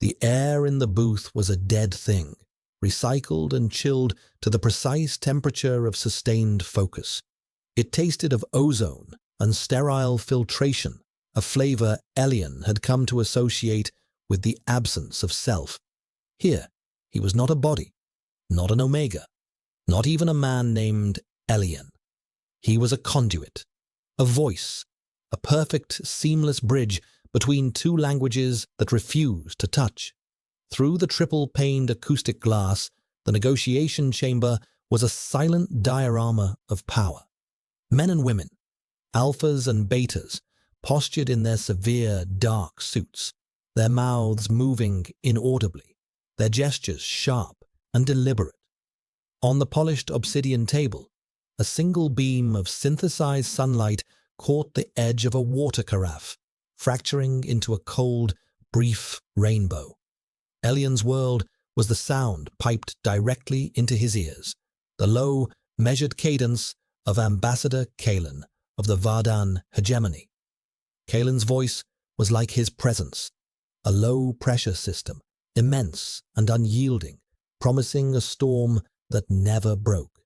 The air in the booth was a dead thing, recycled and chilled to the precise temperature of sustained focus. It tasted of ozone and sterile filtration, a flavor Elian had come to associate with the absence of self. Here, he was not a body, not an Omega, not even a man named Elian. He was a conduit, a voice, a perfect, seamless bridge between two languages that refused to touch. Through the triple-paned acoustic glass, the negotiation chamber was a silent diorama of power. Men and women, alphas and betas, postured in their severe, dark suits, their mouths moving inaudibly, their gestures sharp and deliberate. On the polished obsidian table, a single beam of synthesized sunlight caught the edge of a water carafe, fracturing into a cold, brief rainbow. Elian's world was the sound piped directly into his ears, the low, measured cadence of Ambassador Kalen of the Vardan hegemony. Kalen's voice was like his presence, a low-pressure system, immense and unyielding, promising a storm that never broke.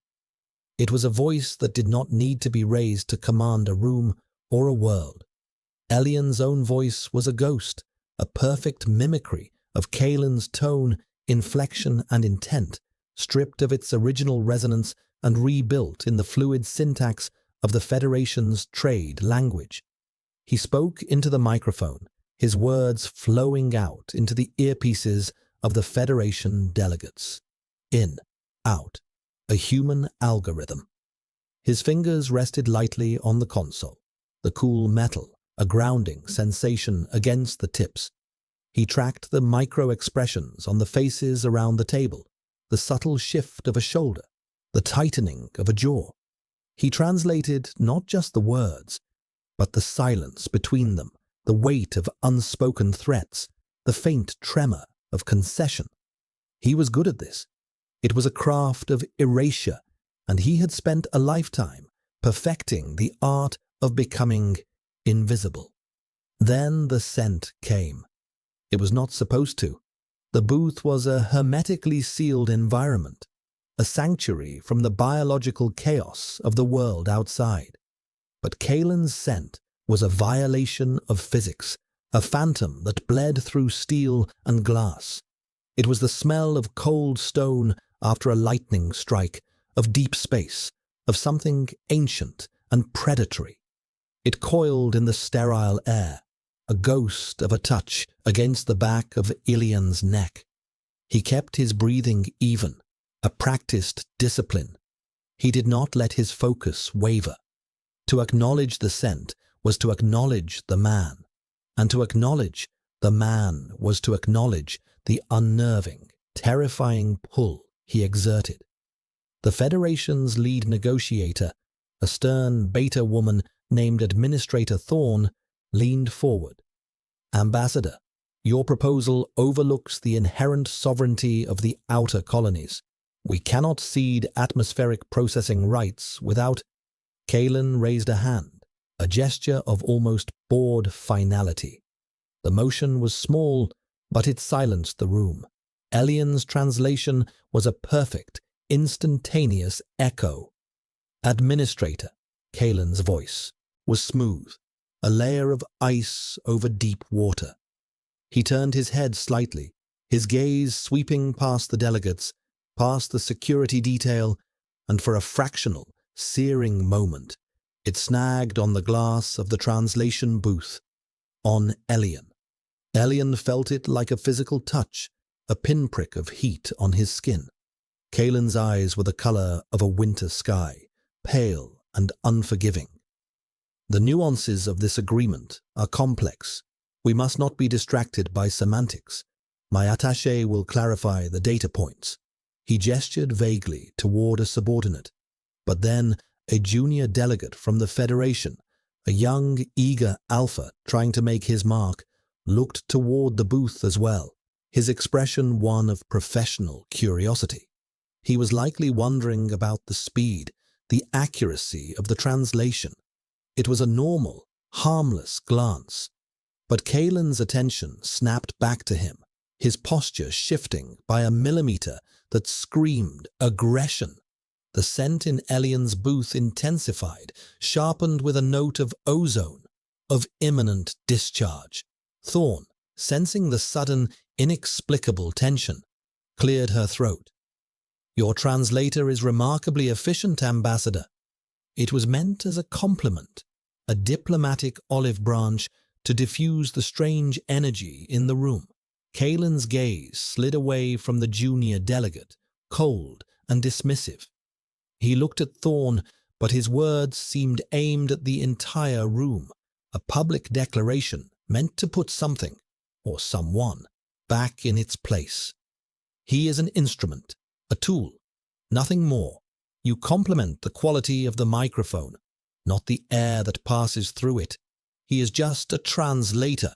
It was a voice that did not need to be raised to command a room or a world. Elian's own voice was a ghost, a perfect mimicry of Kalen's tone, inflection, and intent, stripped of its original resonance and rebuilt in the fluid syntax of the Federation's trade language. He spoke into the microphone, his words flowing out into the earpieces of the Federation delegates. In, out, a human algorithm. His fingers rested lightly on the console, the cool metal, a grounding sensation against the tips. He tracked the micro-expressions on the faces around the table, the subtle shift of a shoulder, the tightening of a jaw. He translated not just the words, but the silence between them, the weight of unspoken threats, the faint tremor of concession. He was good at this. It was a craft of erasure, and he had spent a lifetime perfecting the art of becoming invisible. Then the scent came. It was not supposed to. The booth was a hermetically sealed environment, a sanctuary from the biological chaos of the world outside. But Kalen's scent was a violation of physics, a phantom that bled through steel and glass. It was the smell of cold stone after a lightning strike, of deep space, of something ancient and predatory. It coiled in the sterile air, a ghost of a touch against the back of Ilian's neck. He kept his breathing even, a practiced discipline. He did not let his focus waver. To acknowledge the scent was to acknowledge the man, and to acknowledge the man was to acknowledge the unnerving, terrifying pull he exerted. The Federation's lead negotiator, a stern beta woman named Administrator Thorne, leaned forward. Ambassador, your proposal overlooks the inherent sovereignty of the outer colonies. We cannot cede atmospheric processing rights without... Kalen raised a hand, a gesture of almost bored finality. The motion was small, but it silenced the room. Elian's translation was a perfect, instantaneous echo. Administrator, Kalen's voice, was smooth, a layer of ice over deep water. He turned his head slightly, his gaze sweeping past the delegates, past the security detail, and for a fractional, searing moment, it snagged on the glass of the translation booth, on Elian. Elian felt it like a physical touch, a pinprick of heat on his skin. Kalen's eyes were the color of a winter sky, pale and unforgiving. The nuances of this agreement are complex. We must not be distracted by semantics. My attaché will clarify the data points. He gestured vaguely toward a subordinate, but then a junior delegate from the Federation, a young, eager alpha trying to make his mark, looked toward the booth as well, his expression one of professional curiosity. He was likely wondering about the speed, the accuracy of the translation. It was a normal, harmless glance. But Kalen's attention snapped back to him, his posture shifting by a millimeter that screamed aggression. The scent in Elian's booth intensified, sharpened with a note of ozone, of imminent discharge. Thorn, sensing the sudden, inexplicable tension, cleared her throat. "Your translator is remarkably efficient, Ambassador." It was meant as a compliment, a diplomatic olive branch to diffuse the strange energy in the room. Kalen's gaze slid away from the junior delegate, cold and dismissive. He looked at Thorn, but his words seemed aimed at the entire room, a public declaration meant to put something, or someone, back in its place. He is an instrument, a tool, nothing more. You complement the quality of the microphone, not the air that passes through it. He is just a translator.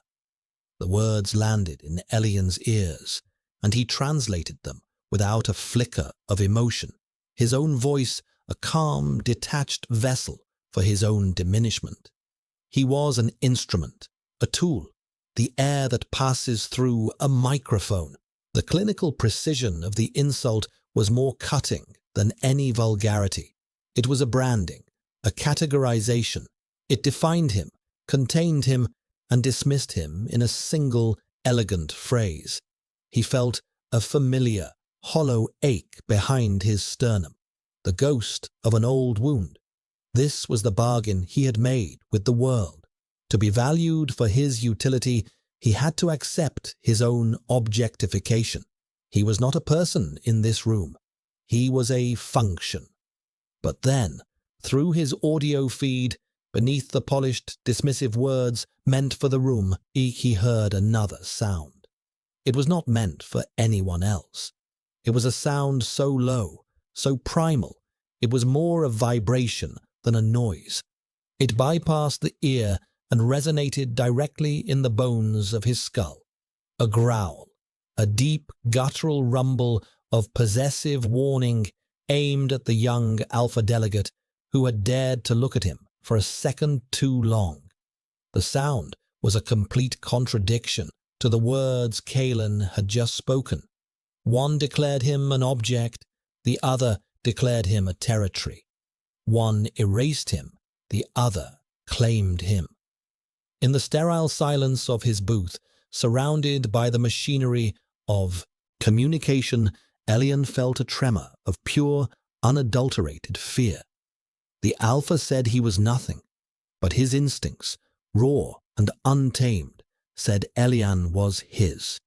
The words landed in Elian's ears, and he translated them without a flicker of emotion. His own voice, a calm, detached vessel for his own diminishment. He was an instrument, a tool, the air that passes through a microphone. The clinical precision of the insult was more cutting than any vulgarity. It was a branding, a categorization. It defined him, contained him, and dismissed him in a single, elegant phrase. He felt a familiar, hollow ache behind his sternum, the ghost of an old wound. This was the bargain he had made with the world. To be valued for his utility, he had to accept his own objectification. He was not a person in this room. He was a function. But then, through his audio feed, beneath the polished, dismissive words meant for the room, he heard another sound. It was not meant for anyone else. It was a sound so low, so primal, it was more a vibration than a noise. It bypassed the ear and resonated directly in the bones of his skull. A growl, a deep, guttural rumble of possessive warning aimed at the young alpha delegate who had dared to look at him for a second too long. The sound was a complete contradiction to the words Kalen had just spoken. One declared him an object, the other declared him a territory. One erased him, the other claimed him. In the sterile silence of his booth, surrounded by the machinery of communication, Elian felt a tremor of pure, unadulterated fear. The alpha said he was nothing, but his instincts, raw and untamed, said Elian was his.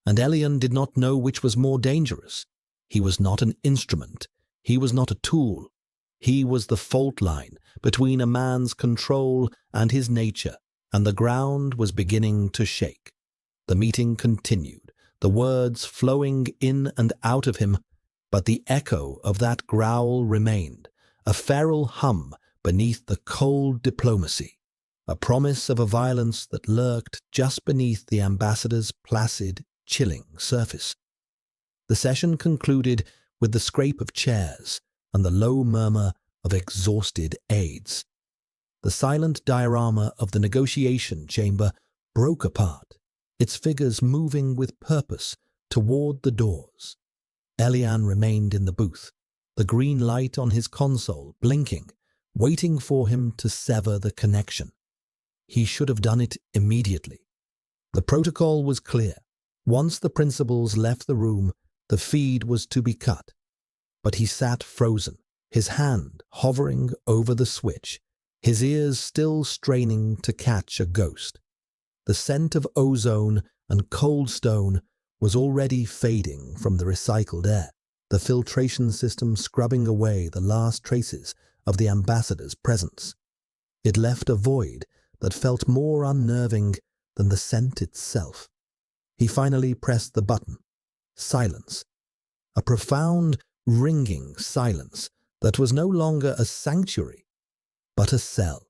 And Elian did not know which was more dangerous. He was not an instrument. He was not a tool. He was the fault line between a man's control and his nature, and the ground was beginning to shake. The meeting continued, the words flowing in and out of him, but the echo of that growl remained, a feral hum beneath the cold diplomacy, a promise of a violence that lurked just beneath the ambassador's placid, chilling surface. The session concluded with the scrape of chairs and the low murmur of exhausted aides. The silent diorama of the negotiation chamber broke apart, its figures moving with purpose toward the doors. Elian remained in the booth, the green light on his console blinking, waiting for him to sever the connection. He should have done it immediately. The protocol was clear. Once the principals left the room, the feed was to be cut. But he sat frozen, his hand hovering over the switch, his ears still straining to catch a ghost. The scent of ozone and cold stone was already fading from the recycled air, the filtration system scrubbing away the last traces of the ambassador's presence. It left a void that felt more unnerving than the scent itself. He finally pressed the button. Silence. A profound, ringing silence that was no longer a sanctuary, but a cell.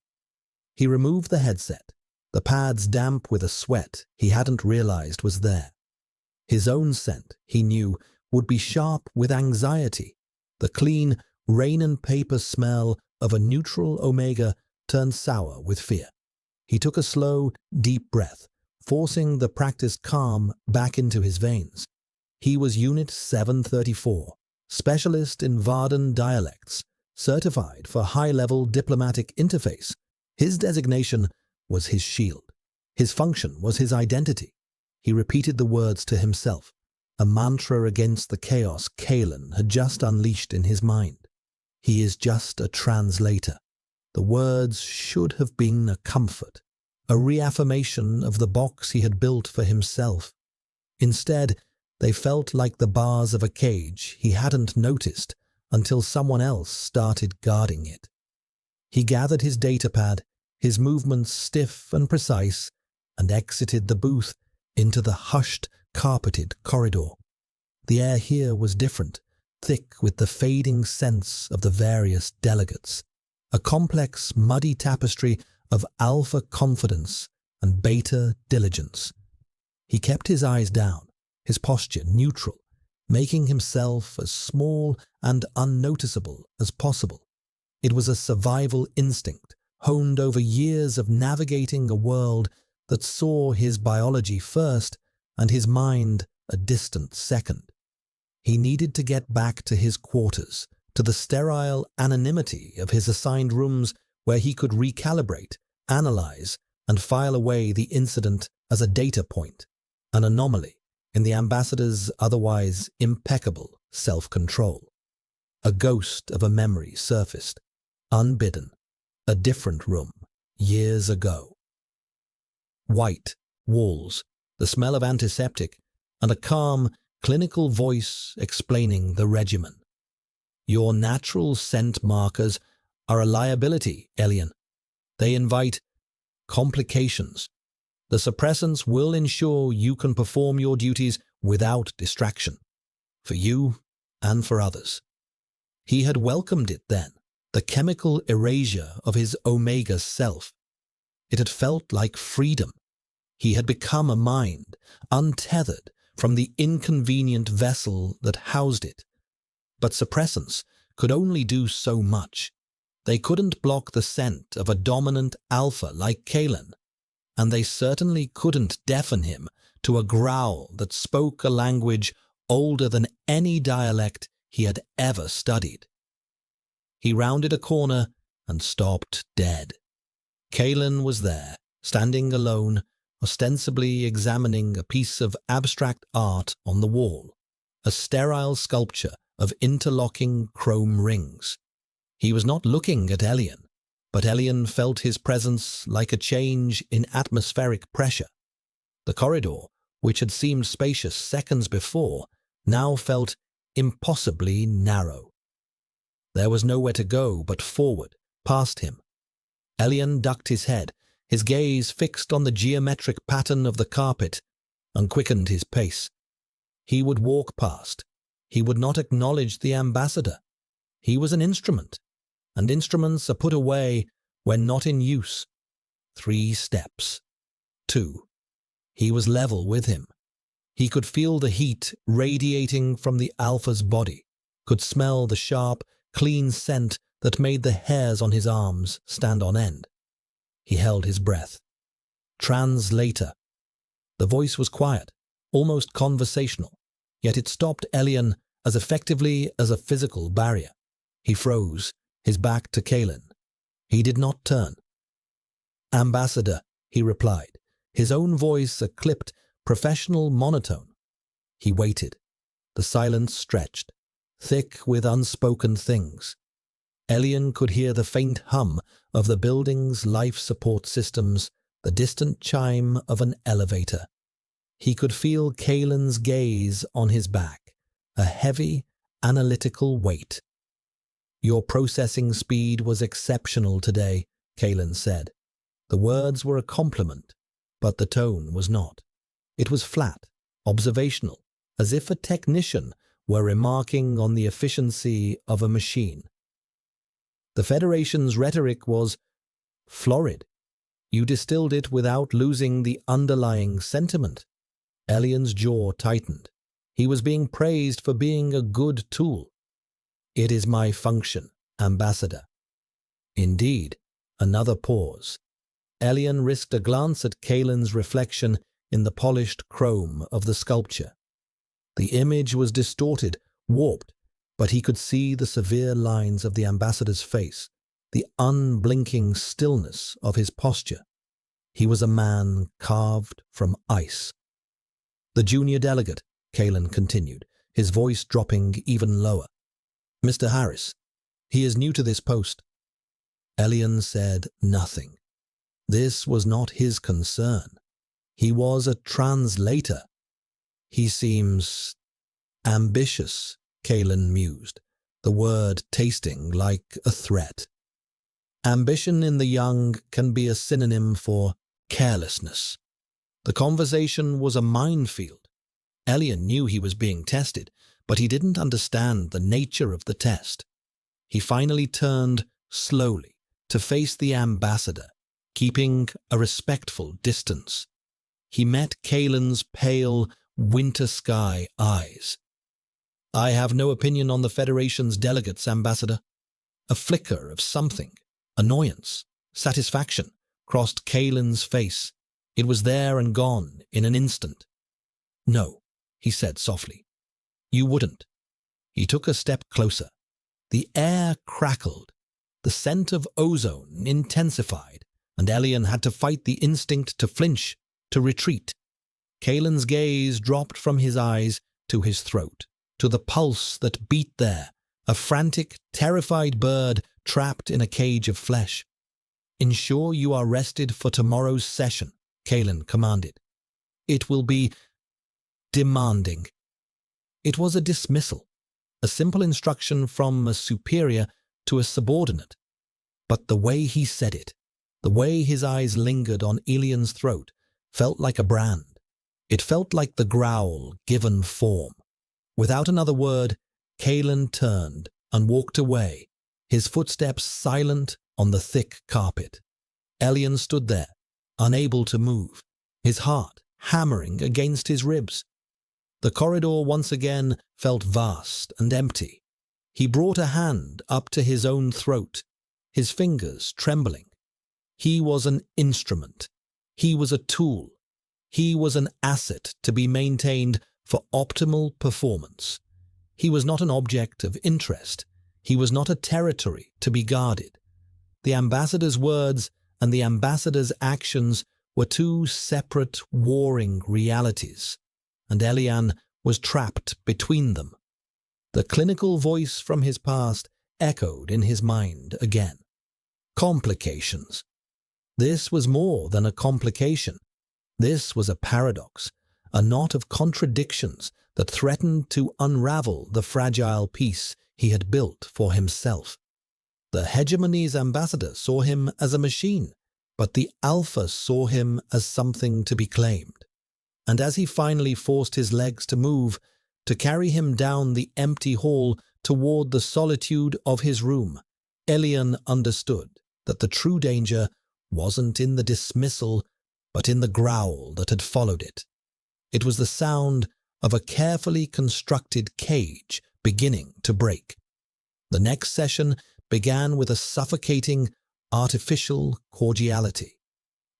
He removed the headset, the pads damp with a sweat he hadn't realized was there. His own scent, he knew, would be sharp with anxiety, the clean, rain and paper smell of a neutral Omega turned sour with fear. He took a slow, deep breath, forcing the practiced calm back into his veins. He was Unit 734, specialist in Vardan dialects, certified for high-level diplomatic interface. His designation was his shield. His function was his identity. He repeated the words to himself, a mantra against the chaos Kalen had just unleashed in his mind. He is just a translator. The words should have been a comfort, a reaffirmation of the box he had built for himself. Instead, they felt like the bars of a cage he hadn't noticed until someone else started guarding it. He gathered his datapad, his movements stiff and precise, and exited the booth into the hushed, carpeted corridor. The air here was different, thick with the fading scents of the various delegates, a complex, muddy tapestry of alpha confidence and beta diligence. He kept his eyes down, his posture neutral, making himself as small and unnoticeable as possible. It was a survival instinct, honed over years of navigating a world that saw his biology first and his mind a distant second. He needed to get back to his quarters, to the sterile anonymity of his assigned rooms where he could recalibrate, analyze, and file away the incident as a data point, an anomaly in the ambassador's otherwise impeccable self-control. A ghost of a memory surfaced, unbidden, a different room, years ago. White walls, the smell of antiseptic, and a calm, clinical voice explaining the regimen. Your natural scent markers are a liability, Elian. They invite complications. The suppressants will ensure you can perform your duties without distraction, for you and for others. He had welcomed it then, the chemical erasure of his Omega self. It had felt like freedom. He had become a mind, untethered from the inconvenient vessel that housed it. But suppressants could only do so much. They couldn't block the scent of a dominant alpha like Kalen, and they certainly couldn't deafen him to a growl that spoke a language older than any dialect he had ever studied. He rounded a corner and stopped dead. Kalen was there, standing alone, ostensibly examining a piece of abstract art on the wall, a sterile sculpture of interlocking chrome rings. He was not looking at Elian, but Elian felt his presence like a change in atmospheric pressure. The corridor, which had seemed spacious seconds before, now felt impossibly narrow. There was nowhere to go but forward, past him. Elian ducked his head, his gaze fixed on the geometric pattern of the carpet, and quickened his pace. He would walk past. He would not acknowledge the ambassador. He was an instrument, and instruments are put away when not in use. 3 steps. 2. He was level with him. He could feel the heat radiating from the alpha's body, could smell the sharp, clean scent that made the hairs on his arms stand on end. He held his breath. Translator. The voice was quiet, almost conversational, yet it stopped Elian as effectively as a physical barrier. He froze, his back to Kalen. He did not turn. Ambassador, he replied, his own voice a clipped, professional monotone. He waited. The silence stretched, thick with unspoken things. Elian could hear the faint hum of the building's life support systems, the distant chime of an elevator. He could feel Kalen's gaze on his back, a heavy, analytical weight. Your processing speed was exceptional today, Kalen said. The words were a compliment, but the tone was not. It was flat, observational, as if a technician were remarking on the efficiency of a machine. The Federation's rhetoric was florid. You distilled it without losing the underlying sentiment. Elian's jaw tightened. He was being praised for being a good tool. It is my function, Ambassador. Indeed, another pause. Elian risked a glance at Kalen's reflection in the polished chrome of the sculpture. The image was distorted, warped, but he could see the severe lines of the ambassador's face, the unblinking stillness of his posture. He was a man carved from ice. "The junior delegate," Kalen continued, his voice dropping even lower. "Mr. Harris, he is new to this post." Elian said nothing. This was not his concern. He was a translator. "He seems ambitious," Kalen mused, the word tasting like a threat. Ambition in the young can be a synonym for carelessness. The conversation was a minefield. Elian knew he was being tested, but he didn't understand the nature of the test. He finally turned slowly to face the ambassador, keeping a respectful distance. He met Kalen's pale, winter sky eyes. "I have no opinion on the Federation's delegates, Ambassador." A flicker of something, annoyance, satisfaction, crossed Kalen's face. It was there and gone in an instant. "No," he said softly. "You wouldn't." He took a step closer. The air crackled. The scent of ozone intensified, and Elian had to fight the instinct to flinch, to retreat. Kalen's gaze dropped from his eyes to his throat, to the pulse that beat there, a frantic, terrified bird trapped in a cage of flesh. "Ensure you are rested for tomorrow's session," Kalen commanded. "It will be demanding." It was a dismissal, a simple instruction from a superior to a subordinate. But the way he said it, the way his eyes lingered on Elian's throat, felt like a brand. It felt like the growl given form. Without another word, Kalen turned and walked away, his footsteps silent on the thick carpet. Elian stood there, unable to move, his heart hammering against his ribs. The corridor once again felt vast and empty. He brought a hand up to his own throat, his fingers trembling. He was an instrument. He was a tool. He was an asset to be maintained for optimal performance. He was not an object of interest. He was not a territory to be guarded. The ambassador's words and the ambassador's actions were two separate, warring realities, and Elian was trapped between them. The clinical voice from his past echoed in his mind again. Complications. This was more than a complication. This was a paradox, a knot of contradictions that threatened to unravel the fragile peace he had built for himself. The hegemony's ambassador saw him as a machine, but the alpha saw him as something to be claimed. And as he finally forced his legs to move, to carry him down the empty hall toward the solitude of his room, Elian understood that the true danger wasn't in the dismissal, but in the growl that had followed it. It was the sound of a carefully constructed cage beginning to break. The next session began with a suffocating, artificial cordiality.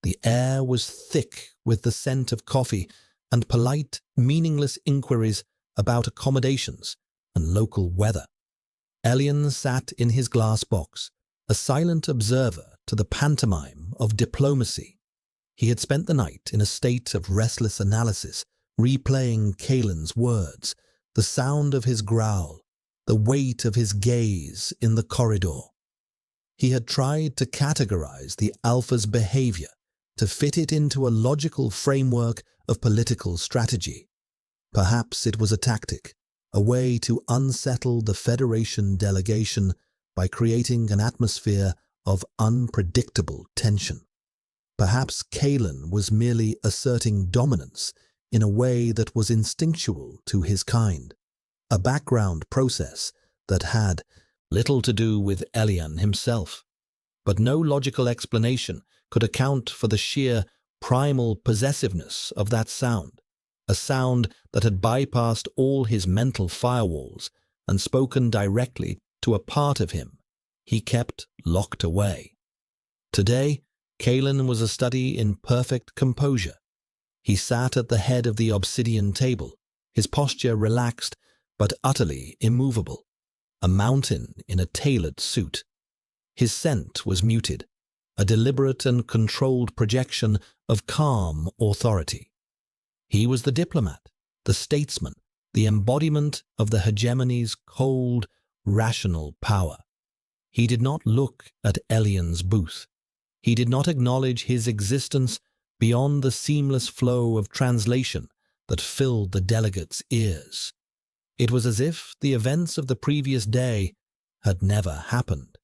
The air was thick with the scent of coffee and polite, meaningless inquiries about accommodations and local weather. Elian sat in his glass box, a silent observer to the pantomime of diplomacy. He had spent the night in a state of restless analysis, replaying Kalen's words, the sound of his growl, the weight of his gaze in the corridor. He had tried to categorize the alpha's behavior, to fit it into a logical framework of political strategy. Perhaps it was a tactic, a way to unsettle the Federation delegation by creating an atmosphere of unpredictable tension. Perhaps Kalen was merely asserting dominance in a way that was instinctual to his kind, a background process that had little to do with Elian himself. But no logical explanation could account for the sheer primal possessiveness of that sound, a sound that had bypassed all his mental firewalls and spoken directly to a part of him he kept locked away. Today, Kalen was a study in perfect composure. He sat at the head of the obsidian table, his posture relaxed but utterly immovable, a mountain in a tailored suit. His scent was muted, a deliberate and controlled projection of calm authority. He was the diplomat, the statesman, the embodiment of the hegemony's cold, rational power. He did not look at Elian's booth. He did not acknowledge his existence beyond the seamless flow of translation that filled the delegates' ears. It was as if the events of the previous day had never happened.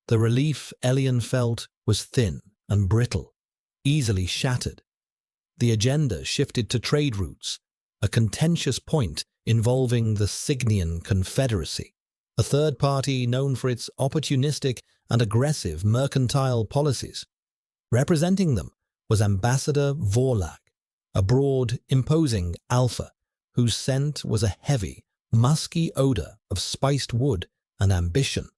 The relief Elian felt was thin and brittle, easily shattered. The agenda shifted to trade routes, a contentious point involving the Signian Confederacy, a third party known for its opportunistic and aggressive mercantile policies. Representing them was Ambassador Vorlag, a broad, imposing alpha whose scent was a heavy, musky odor of spiced wood and ambition.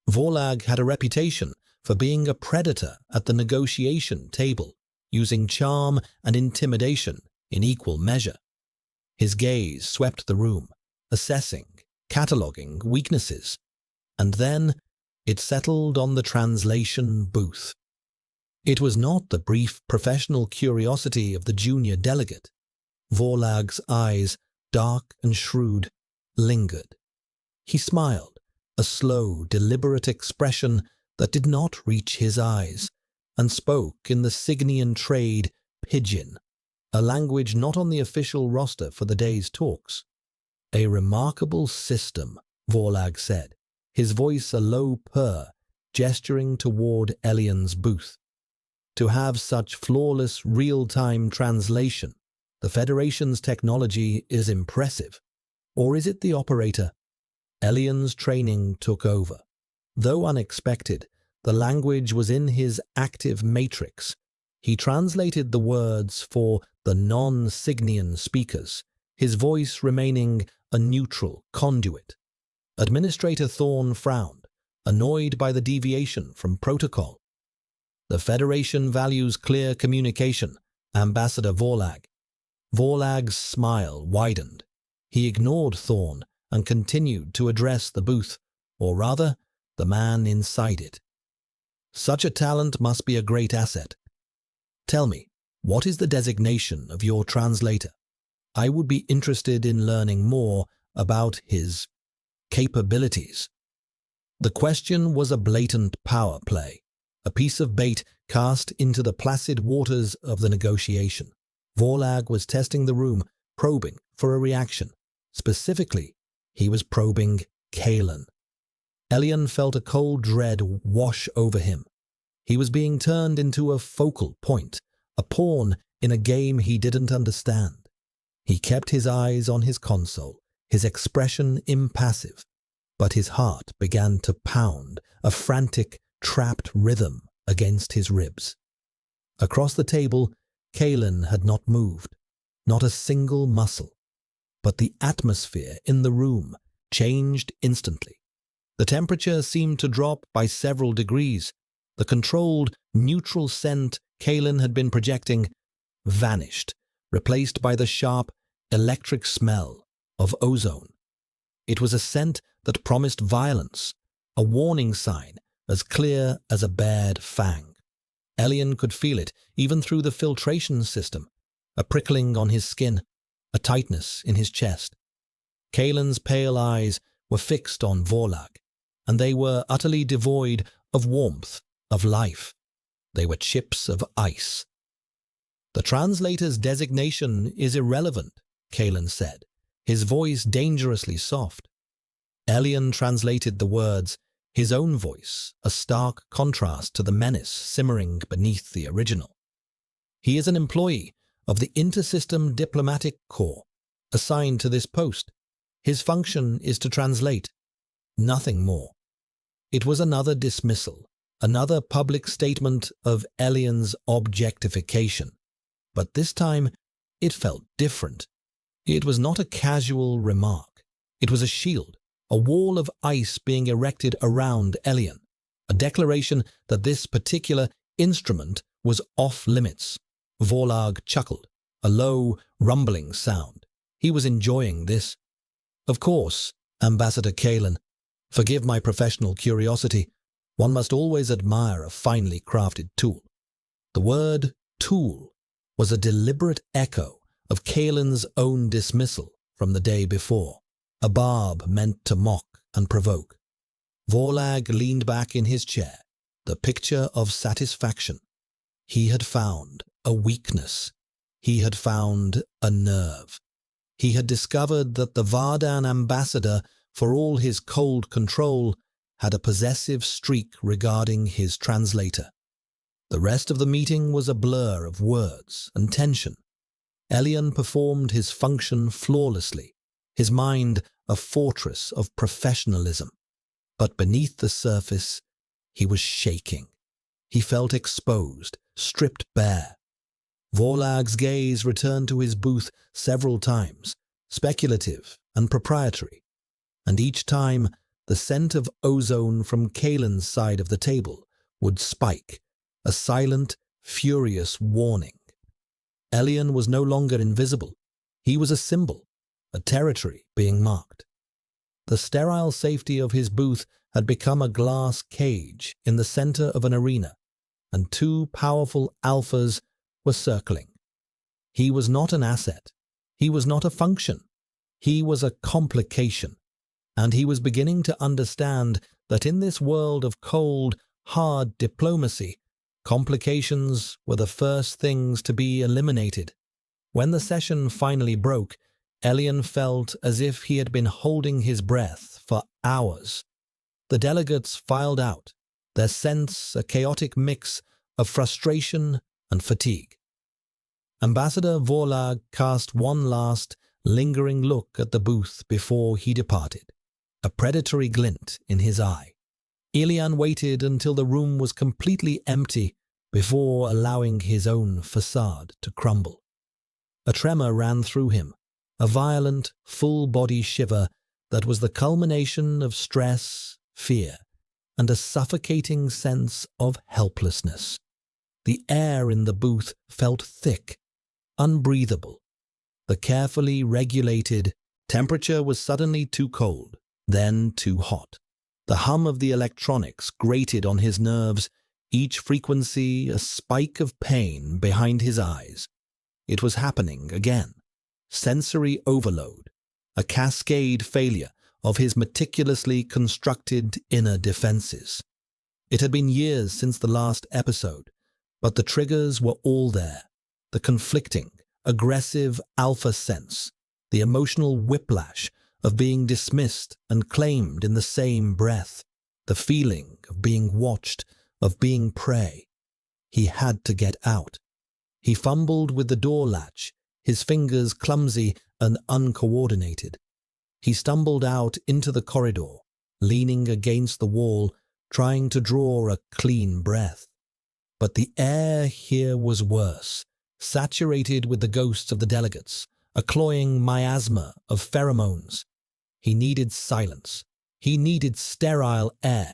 Vorlag had a reputation for being a predator at the negotiation table, using charm and intimidation in equal measure. His gaze swept the room, assessing, cataloguing weaknesses, and then it settled on the translation booth. It was not the brief professional curiosity of the junior delegate. Vorlag's eyes, dark and shrewd, lingered. He smiled, a slow, deliberate expression that did not reach his eyes, and spoke in the Signian trade pidgin, a language not on the official roster for the day's talks. "A remarkable system," Vorlag said, his voice a low purr, gesturing toward Elian's booth. "To have such flawless real-time translation, the Federation's technology is impressive. Or is it the operator?" Elian's training took over. Though unexpected, the language was in his active matrix. He translated the words for the non-Signian speakers, his voice remaining a neutral conduit. Administrator Thorne frowned, annoyed by the deviation from protocol. "The Federation values clear communication, Ambassador Vorlag." Vorlag's smile widened. He ignored Thorne and continued to address the booth, or rather, the man inside it. "Such a talent must be a great asset. Tell me, what is the designation of your translator? I would be interested in learning more about his capabilities." The question was a blatant power play, a piece of bait cast into the placid waters of the negotiation. Vorlag was testing the room, probing for a reaction. Specifically, he was probing Kalen. Elian felt a cold dread wash over him. He was being turned into a focal point, a pawn in a game he didn't understand. He kept his eyes on his console, his expression impassive, but his heart began to pound, a frantic, trapped rhythm against his ribs. Across the table, Kalen had not moved, not a single muscle. But the atmosphere in the room changed instantly. The temperature seemed to drop by several degrees. The controlled, neutral scent Kalen had been projecting vanished, replaced by the sharp, electric smell of ozone. It was a scent that promised violence, a warning sign as clear as a bared fang. Elian could feel it even through the filtration system, a prickling on his skin, a tightness in his chest. Kalen's pale eyes were fixed on Vorlag, and they were utterly devoid of warmth, of life. They were chips of ice. "The translator's designation is irrelevant," Kalen said, his voice dangerously soft. Elian translated the words, his own voice a stark contrast to the menace simmering beneath the original. "He is an employee of the Intersystem Diplomatic Corps, assigned to this post. His function is to translate, nothing more." It was another dismissal, another public statement of Elian's objectification. But this time, it felt different. It was not a casual remark. It was a shield, a wall of ice being erected around Elian, a declaration that this particular instrument was off limits. Vorlag chuckled, a low, rumbling sound. He was enjoying this. Of course, Ambassador Kalen, forgive my professional curiosity. One must always admire a finely crafted tool. The word tool was a deliberate echo of Kalen's own dismissal from the day before, a barb meant to mock and provoke. Vorlag leaned back in his chair, the picture of satisfaction. He had found a weakness. He had found a nerve. He had discovered that the Vardan ambassador, for all his cold control, had a possessive streak regarding his translator. The rest of the meeting was a blur of words and tension. Elian performed his function flawlessly, his mind a fortress of professionalism. But beneath the surface, he was shaking. He felt exposed, stripped bare. Vorlag's gaze returned to his booth several times, speculative and proprietary, and each time the scent of ozone from Kalen's side of the table would spike, a silent, furious warning. Elian was no longer invisible. He was a symbol, a territory being marked. The sterile safety of his booth had become a glass cage in the center of an arena, and two powerful alphas were circling. He was not an asset. He was not a function. He was a complication, and he was beginning to understand that in this world of cold, hard diplomacy, complications were the first things to be eliminated. When the session finally broke, Elian felt as if he had been holding his breath for hours. The delegates filed out, their sense a chaotic mix of frustration and fatigue. Ambassador Vorlag cast one last, lingering look at the booth before he departed, a predatory glint in his eye. Elian waited until the room was completely empty before allowing his own facade to crumble. A tremor ran through him, a violent, full-body shiver that was the culmination of stress, fear, and a suffocating sense of helplessness. The air in the booth felt thick, unbreathable. The carefully regulated temperature was suddenly too cold, then too hot. The hum of the electronics grated on his nerves, each frequency a spike of pain behind his eyes. It was happening again. Sensory overload, a cascade failure of his meticulously constructed inner defenses. It had been years since the last episode, but the triggers were all there. The conflicting, aggressive alpha sense, the emotional whiplash of being dismissed and claimed in the same breath, the feeling of being watched, of being prey. He had to get out. He fumbled with the door latch, his fingers clumsy and uncoordinated. He stumbled out into the corridor, leaning against the wall, trying to draw a clean breath. But the air here was worse, saturated with the ghosts of the delegates, a cloying miasma of pheromones. He needed silence. He needed sterile air.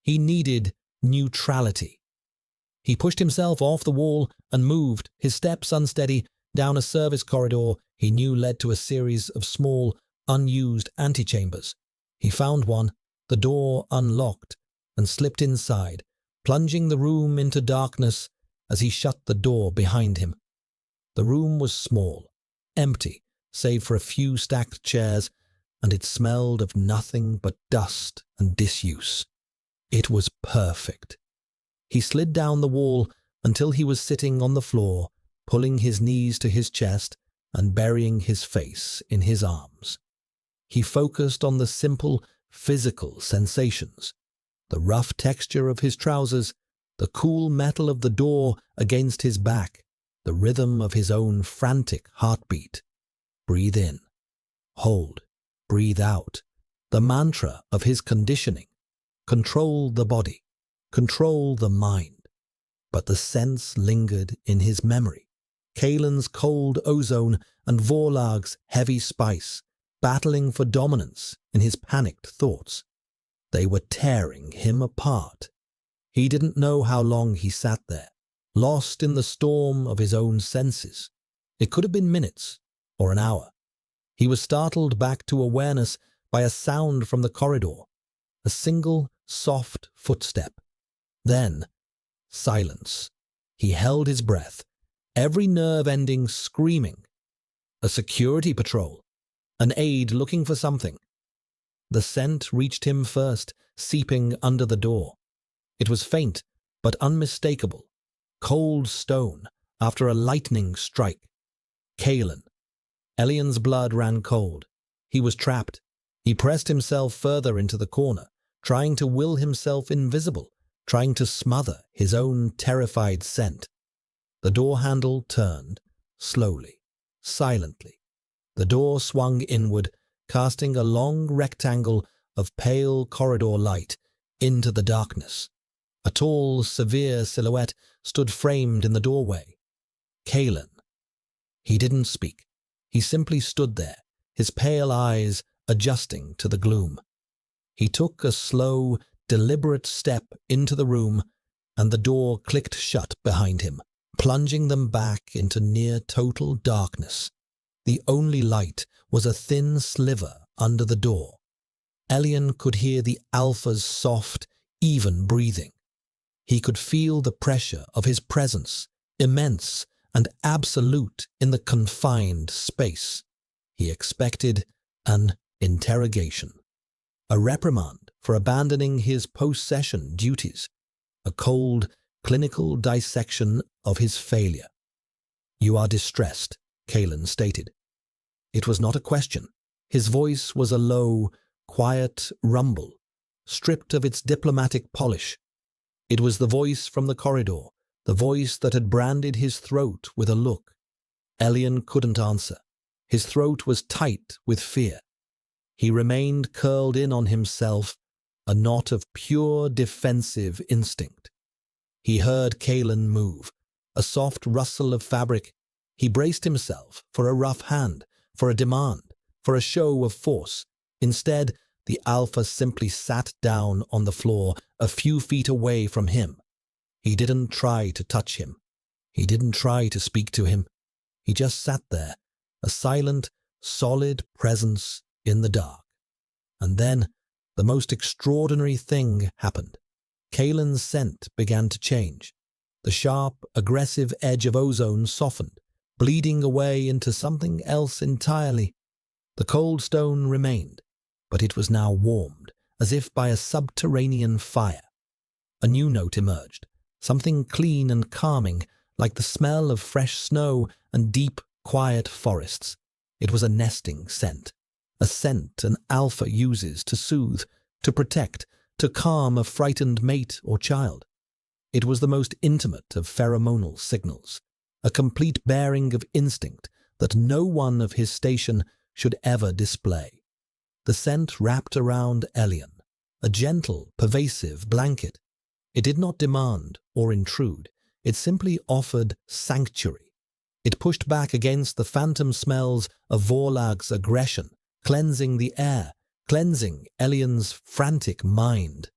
He needed neutrality. He pushed himself off the wall and moved, his steps unsteady, down a service corridor he knew led to a series of small, unused antechambers. He found one, the door unlocked, and slipped inside, plunging the room into darkness as he shut the door behind him. The room was small, empty, save for a few stacked chairs, and it smelled of nothing but dust and disuse. It was perfect. He slid down the wall until he was sitting on the floor, pulling his knees to his chest and burying his face in his arms. He focused on the simple, physical sensations, the rough texture of his trousers, the cool metal of the door against his back, the rhythm of his own frantic heartbeat. Breathe in, hold, breathe out, the mantra of his conditioning. Control the body, control the mind. But the sense lingered in his memory. Kalen's cold ozone and Vorlag's heavy spice, battling for dominance in his panicked thoughts. They were tearing him apart. He didn't know how long he sat there, lost in the storm of his own senses. It could have been minutes or an hour. He was startled back to awareness by a sound from the corridor, a single, soft footstep. Then, silence. He held his breath, every nerve ending screaming. A security patrol, an aide looking for something. The scent reached him first, seeping under the door. It was faint, but unmistakable. Cold stone after a lightning strike. Kalen. Elian's blood ran cold. He was trapped. He pressed himself further into the corner, trying to will himself invisible, trying to smother his own terrified scent. The door handle turned, slowly, silently. The door swung inward, casting a long rectangle of pale corridor light into the darkness. A tall, severe silhouette stood framed in the doorway. Kalen. He didn't speak. He simply stood there, his pale eyes adjusting to the gloom. He took a slow, deliberate step into the room, and the door clicked shut behind him, plunging them back into near total darkness. The only light was a thin sliver under the door. Elian could hear the Alpha's soft, even breathing. He could feel the pressure of his presence, immense and absolute in the confined space. He expected an interrogation, a reprimand for abandoning his post-session duties, a cold, clinical dissection of his failure. "You are distressed," Kalen stated. It was not a question. His voice was a low, quiet rumble, stripped of its diplomatic polish. It was the voice from the corridor, the voice that had branded his throat with a look. Elian couldn't answer. His throat was tight with fear. He remained curled in on himself, a knot of pure defensive instinct. He heard Kalen move, a soft rustle of fabric. He braced himself for a rough hand, for a demand, for a show of force. Instead, the Alpha simply sat down on the floor a few feet away from him. He didn't try to touch him. He didn't try to speak to him. He just sat there, a silent, solid presence in the dark. And then, the most extraordinary thing happened. Kalen's scent began to change. The sharp, aggressive edge of ozone softened, bleeding away into something else entirely. The cold stone remained, but it was now warmed, as if by a subterranean fire. A new note emerged, something clean and calming, like the smell of fresh snow and deep, quiet forests. It was a nesting scent, a scent an Alpha uses to soothe, to protect, to calm a frightened mate or child. It was the most intimate of pheromonal signals, a complete bearing of instinct that no one of his station should ever display. The scent wrapped around Elian, a gentle, pervasive blanket. It did not demand or intrude. It simply offered sanctuary. It pushed back against the phantom smells of Vorlag's aggression, cleansing the air, cleansing Elian's frantic mind.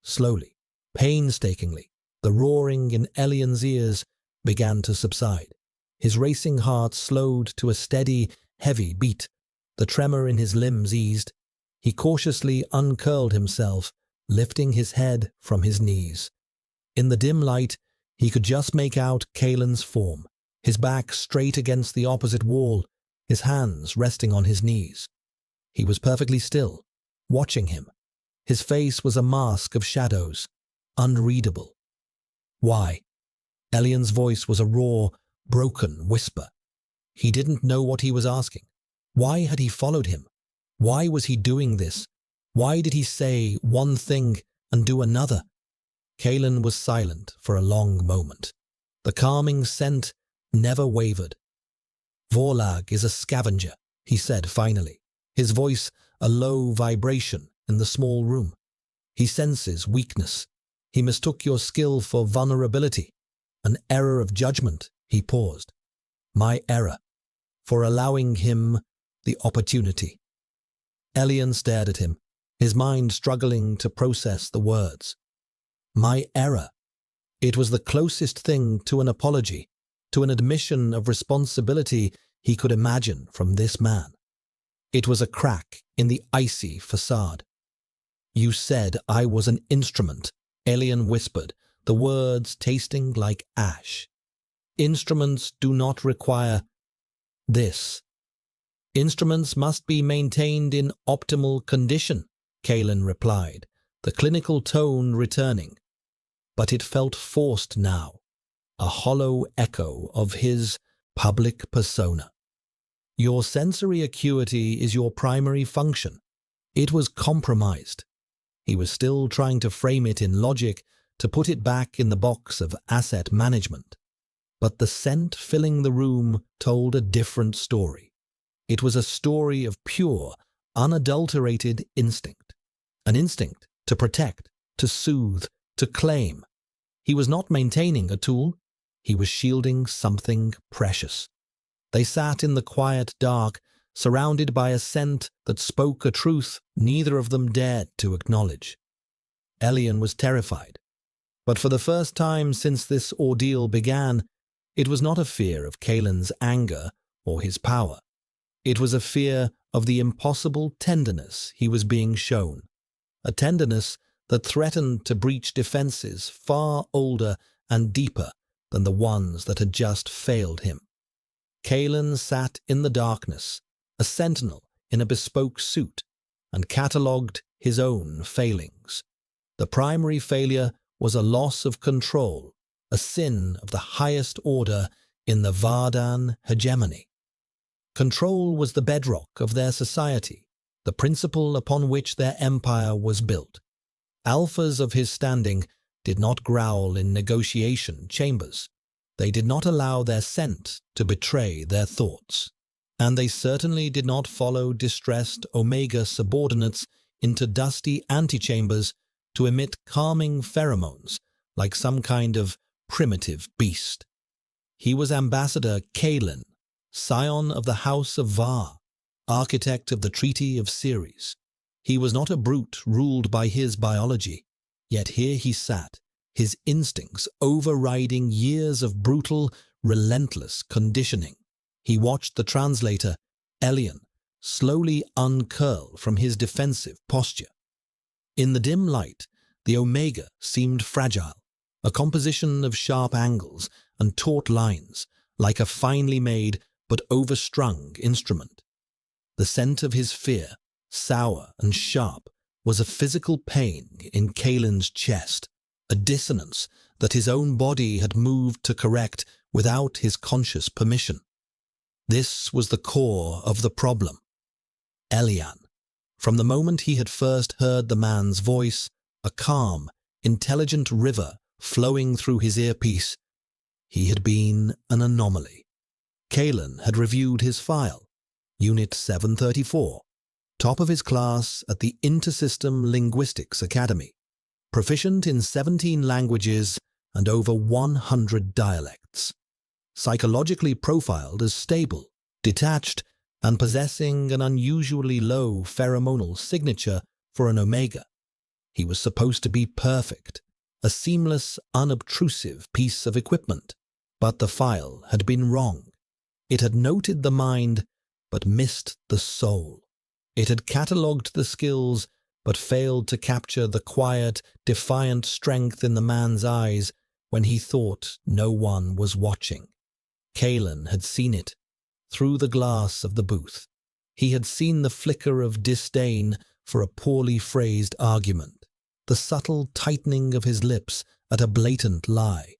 Slowly, painstakingly, the roaring in Elian's ears began to subside. His racing heart slowed to a steady, heavy beat. The tremor in his limbs eased. He cautiously uncurled himself, lifting his head from his knees. In the dim light, he could just make out Kalen's form, his back straight against the opposite wall, his hands resting on his knees. He was perfectly still, watching him. His face was a mask of shadows, unreadable. "Why?" Elian's voice was a raw, broken whisper. He didn't know what he was asking. Why had he followed him? Why was he doing this? Why did he say one thing and do another? Kalen was silent for a long moment. The calming scent never wavered. "Vorlag is a scavenger," he said finally, his voice a low vibration in the small room. "He senses weakness. He mistook your skill for vulnerability. An error of judgment," he paused. "My error, for allowing him the opportunity." Elian stared at him, his mind struggling to process the words. "My error." It was the closest thing to an apology, to an admission of responsibility he could imagine from this man. It was a crack in the icy facade. "You said I was an instrument," Alien whispered, the words tasting like ash. "Instruments do not require this." "Instruments must be maintained in optimal condition," Kalen replied, the clinical tone returning. But it felt forced now, a hollow echo of his public persona. "Your sensory acuity is your primary function." It was compromised. He was still trying to frame it in logic, to put it back in the box of asset management. But the scent filling the room told a different story. It was a story of pure, unadulterated instinct. An instinct to protect, to soothe, to claim. He was not maintaining a tool. He was shielding something precious. They sat in the quiet dark, surrounded by a scent that spoke a truth neither of them dared to acknowledge. Elian was terrified. But for the first time since this ordeal began, it was not a fear of Kalen's anger or his power. It was a fear of the impossible tenderness he was being shown, a tenderness that threatened to breach defenses far older and deeper than the ones that had just failed him. Kalen sat in the darkness, a sentinel in a bespoke suit, and catalogued his own failings. The primary failure was a loss of control, a sin of the highest order in the Vardan hegemony. Control was the bedrock of their society, the principle upon which their empire was built. Alphas of his standing did not growl in negotiation chambers. They did not allow their scent to betray their thoughts. And they certainly did not follow distressed Omega subordinates into dusty antechambers to emit calming pheromones like some kind of primitive beast. He was Ambassador Kalen, scion of the House of Var, architect of the Treaty of Ceres. He was not a brute ruled by his biology, yet here he sat, his instincts overriding years of brutal, relentless conditioning. He watched the translator, Elian, slowly uncurl from his defensive posture. In the dim light, the Omega seemed fragile, a composition of sharp angles and taut lines, like a finely made but overstrung instrument. The scent of his fear, sour and sharp, was a physical pain in Kalen's chest, a dissonance that his own body had moved to correct without his conscious permission. This was the core of the problem. Elian. From the moment he had first heard the man's voice, a calm, intelligent river flowing through his earpiece, he had been an anomaly. Kalen had reviewed his file, Unit 734, top of his class at the Intersystem Linguistics Academy, proficient in 17 languages and over 100 dialects. Psychologically profiled as stable, detached, and possessing an unusually low pheromonal signature for an Omega. He was supposed to be perfect, a seamless, unobtrusive piece of equipment. But the file had been wrong. It had noted the mind, but missed the soul. It had catalogued the skills, but failed to capture the quiet, defiant strength in the man's eyes when he thought no one was watching. Kalen had seen it, through the glass of the booth. He had seen the flicker of disdain for a poorly phrased argument, the subtle tightening of his lips at a blatant lie.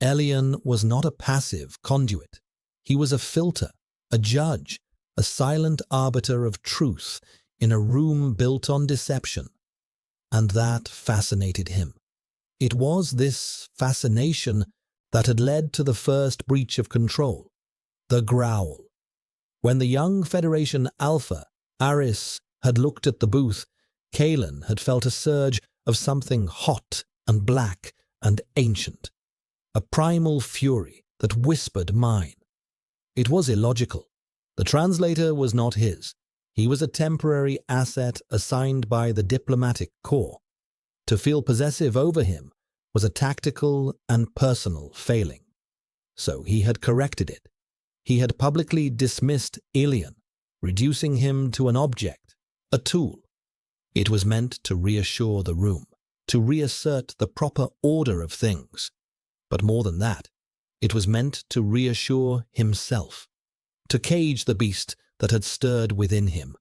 Elian was not a passive conduit. He was a filter, a judge, a silent arbiter of truth in a room built on deception. And that fascinated him. It was this fascination that had led to the first breach of control, the growl. When the young Federation Alpha, Aris, had looked at the booth, Kalen had felt a surge of something hot and black and ancient, a primal fury that whispered mine. It was illogical. The translator was not his. He was a temporary asset assigned by the diplomatic corps. To feel possessive over him was a tactical and personal failing. so he had corrected it. He had publicly dismissed alien, reducing him to an object, a tool. It was meant to reassure the room, to reassert the proper order of things. But more than that, it was meant to reassure himself, to cage the beast that had stirred within him.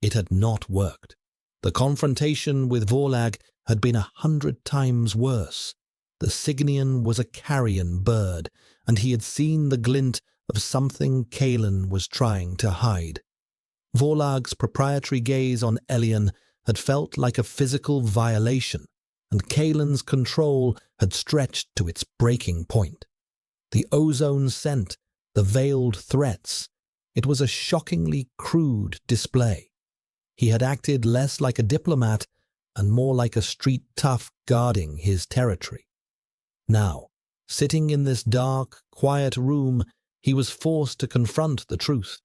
It had not worked. The confrontation with Vorlag had been 100 times worse. The Signian was a carrion bird, and he had seen the glint of something Kalen was trying to hide. Vorlag's proprietary gaze on Elian had felt like a physical violation, and Kalen's control had stretched to its breaking point. The ozone scent, the veiled threats, it was a shockingly crude display. He had acted less like a diplomat and more like a street tough guarding his territory. Now, sitting in this dark, quiet room, he was forced to confront the truth.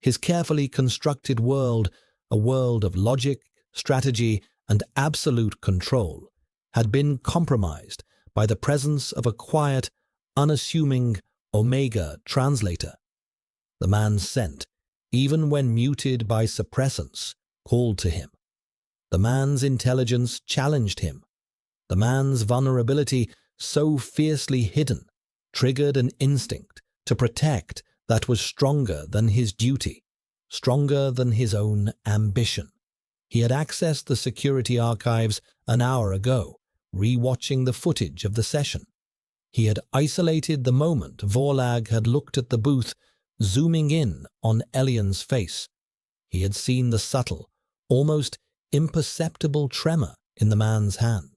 His carefully constructed world, a world of logic, strategy, and absolute control, had been compromised by the presence of a quiet, unassuming Omega translator. The man's scent, even when muted by suppressants, called to him. The man's intelligence challenged him. The man's vulnerability, so fiercely hidden, triggered an instinct to protect that was stronger than his duty, stronger than his own ambition. He had accessed the security archives an hour ago, re-watching the footage of the session. He had isolated the moment Vorlag had looked at the booth, zooming in on Elian's face. He had seen the subtle, almost imperceptible tremor in the man's hand,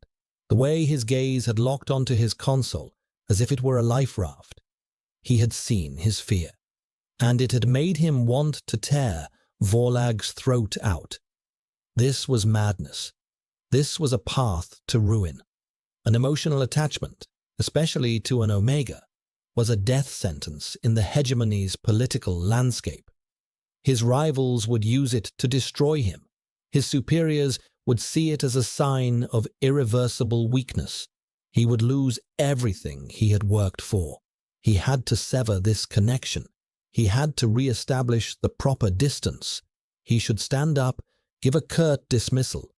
the way his gaze had locked onto his console as if it were a life raft. He had seen his fear, and it had made him want to tear Vorlag's throat out. This was madness. This was a path to ruin. An emotional attachment, especially to an Omega, was a death sentence in the hegemony's political landscape. His rivals would use it to destroy him. His superiors would see it as a sign of irreversible weakness. He would lose everything he had worked for. He had to sever this connection. He had to re-establish the proper distance. He should stand up, give a curt dismissal,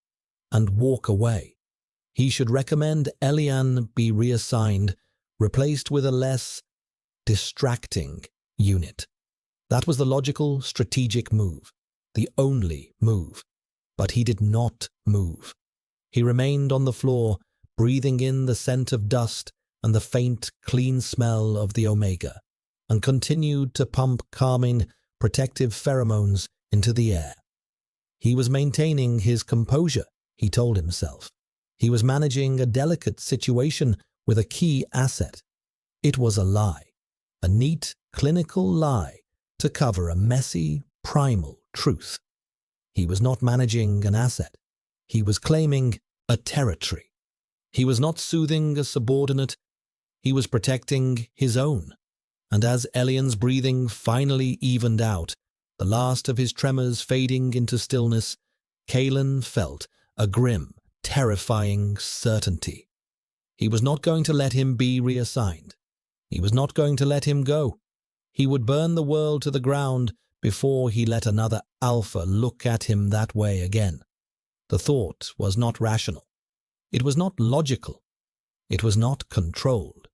and walk away. He should recommend Elian be reassigned, replaced with a less distracting unit. That was the logical, strategic move, the only move. But he did not move. He remained on the floor, breathing in the scent of dust and the faint, clean smell of the Omega, and continued to pump calming, protective pheromones into the air. He was maintaining his composure, he told himself. He was managing a delicate situation with a key asset. It was a lie, a neat, clinical lie to cover a messy, primal truth. He was not managing an asset. He was claiming a territory. He was not soothing a subordinate. He was protecting his own. And as Elian's breathing finally evened out, the last of his tremors fading into stillness, Kalen felt a grim, terrifying certainty. He was not going to let him be reassigned. He was not going to let him go. He would burn the world to the ground before he let another alpha look at him that way again. The thought was not rational. It was not logical. It was not controlled.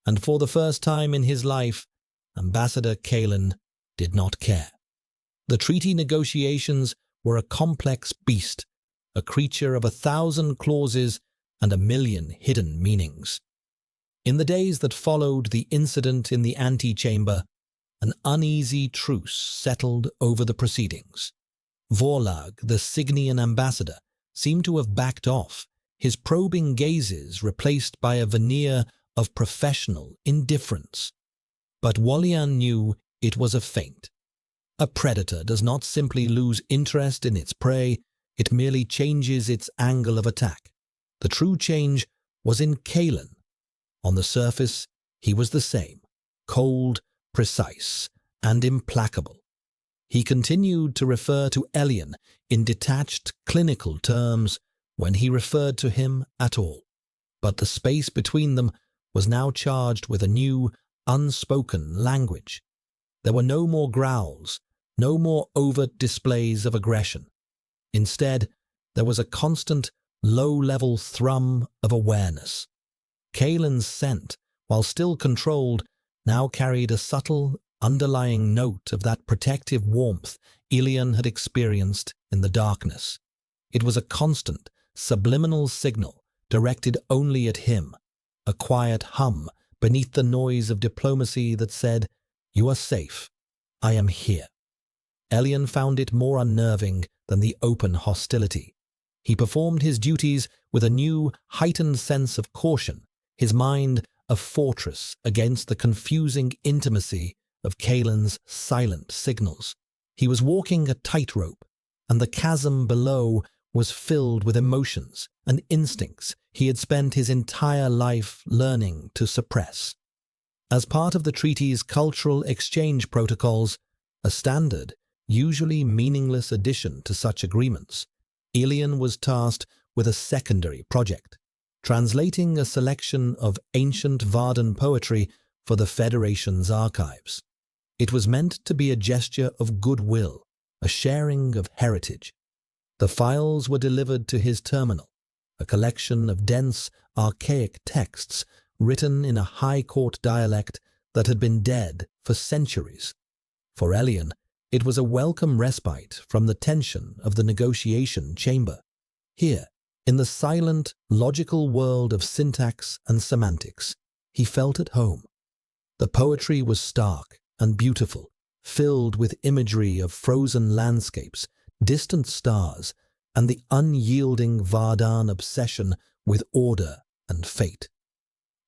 And for the first time in his life, Ambassador Kalen did not care. The treaty negotiations were a complex beast, a creature of 1,000 clauses and 1,000,000 hidden meanings. In the days that followed the incident in the antechamber, an uneasy truce settled over the proceedings. Vorlag, the Signian ambassador, seemed to have backed off, his probing gazes replaced by a veneer of professional indifference. But Wolian knew it was a feint. A predator does not simply lose interest in its prey, it merely changes its angle of attack. The true change was in Kalen. On the surface, he was the same, cold, precise, and implacable. He continued to refer to Elian in detached clinical terms when he referred to him at all. But the space between them was now charged with a new, unspoken language. There were no more growls, no more overt displays of aggression. Instead, there was a constant, low-level thrum of awareness. Kalen's scent, while still controlled, now carried a subtle, underlying note of that protective warmth Ilian had experienced in the darkness. It was a constant, subliminal signal directed only at him, a quiet hum beneath the noise of diplomacy that said, "You are safe. I am here." Elian found it more unnerving than the open hostility. He performed his duties with a new, heightened sense of caution, his mind a fortress against the confusing intimacy of Kalen's silent signals. He was walking a tightrope, and the chasm below was filled with emotions and instincts he had spent his entire life learning to suppress. As part of the treaty's cultural exchange protocols, a standard, usually meaningless addition to such agreements, Ilian was tasked with a secondary project, translating a selection of ancient Vardan poetry for the Federation's archives. It was meant to be a gesture of goodwill, a sharing of heritage. The files were delivered to his terminal, a collection of dense, archaic texts written in a high court dialect that had been dead for centuries. For Elian, it was a welcome respite from the tension of the negotiation chamber. Here, in the silent, logical world of syntax and semantics, he felt at home. The poetry was stark and beautiful, filled with imagery of frozen landscapes, distant stars, and the unyielding Vardan obsession with order and fate.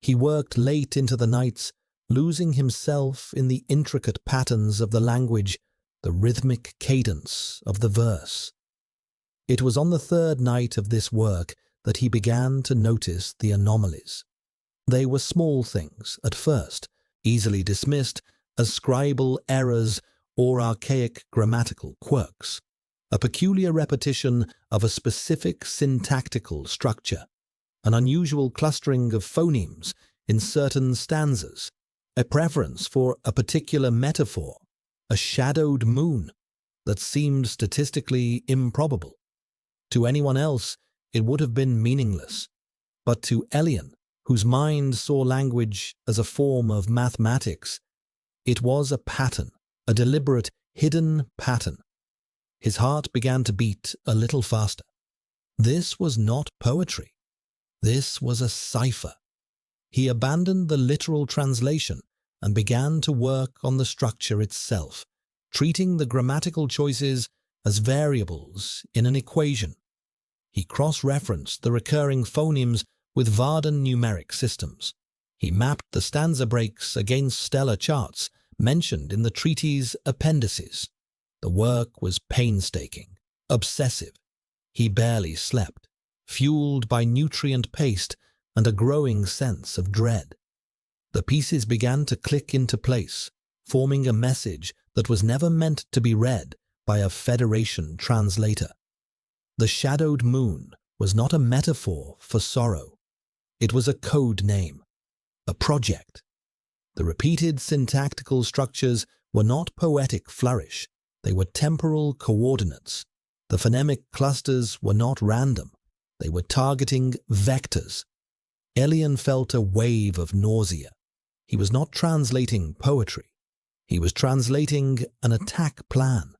He worked late into the nights, losing himself in the intricate patterns of the language, the rhythmic cadence of the verse. It was on the third night of this work that he began to notice the anomalies. They were small things at first, easily dismissed as scribal errors or archaic grammatical quirks, a peculiar repetition of a specific syntactical structure, an unusual clustering of phonemes in certain stanzas, a preference for a particular metaphor, a shadowed moon that seemed statistically improbable. To anyone else, it would have been meaningless, but to Elian, whose mind saw language as a form of mathematics, it was a pattern, a deliberate, hidden pattern. His heart began to beat a little faster. This was not poetry. This was a cipher. He abandoned the literal translation and began to work on the structure itself, treating the grammatical choices as variables in an equation. He cross-referenced the recurring phonemes with Vardan numeric systems. He mapped the stanza breaks against stellar charts mentioned in the treaty's appendices. The work was painstaking, obsessive. He barely slept, fueled by nutrient paste and a growing sense of dread. The pieces began to click into place, forming a message that was never meant to be read by a Federation translator. The shadowed moon was not a metaphor for sorrow. It was a code name, a project. The repeated syntactical structures were not poetic flourish, they were temporal coordinates. The phonemic clusters were not random, they were targeting vectors. Elian felt a wave of nausea. He was not translating poetry. He was translating an attack plan,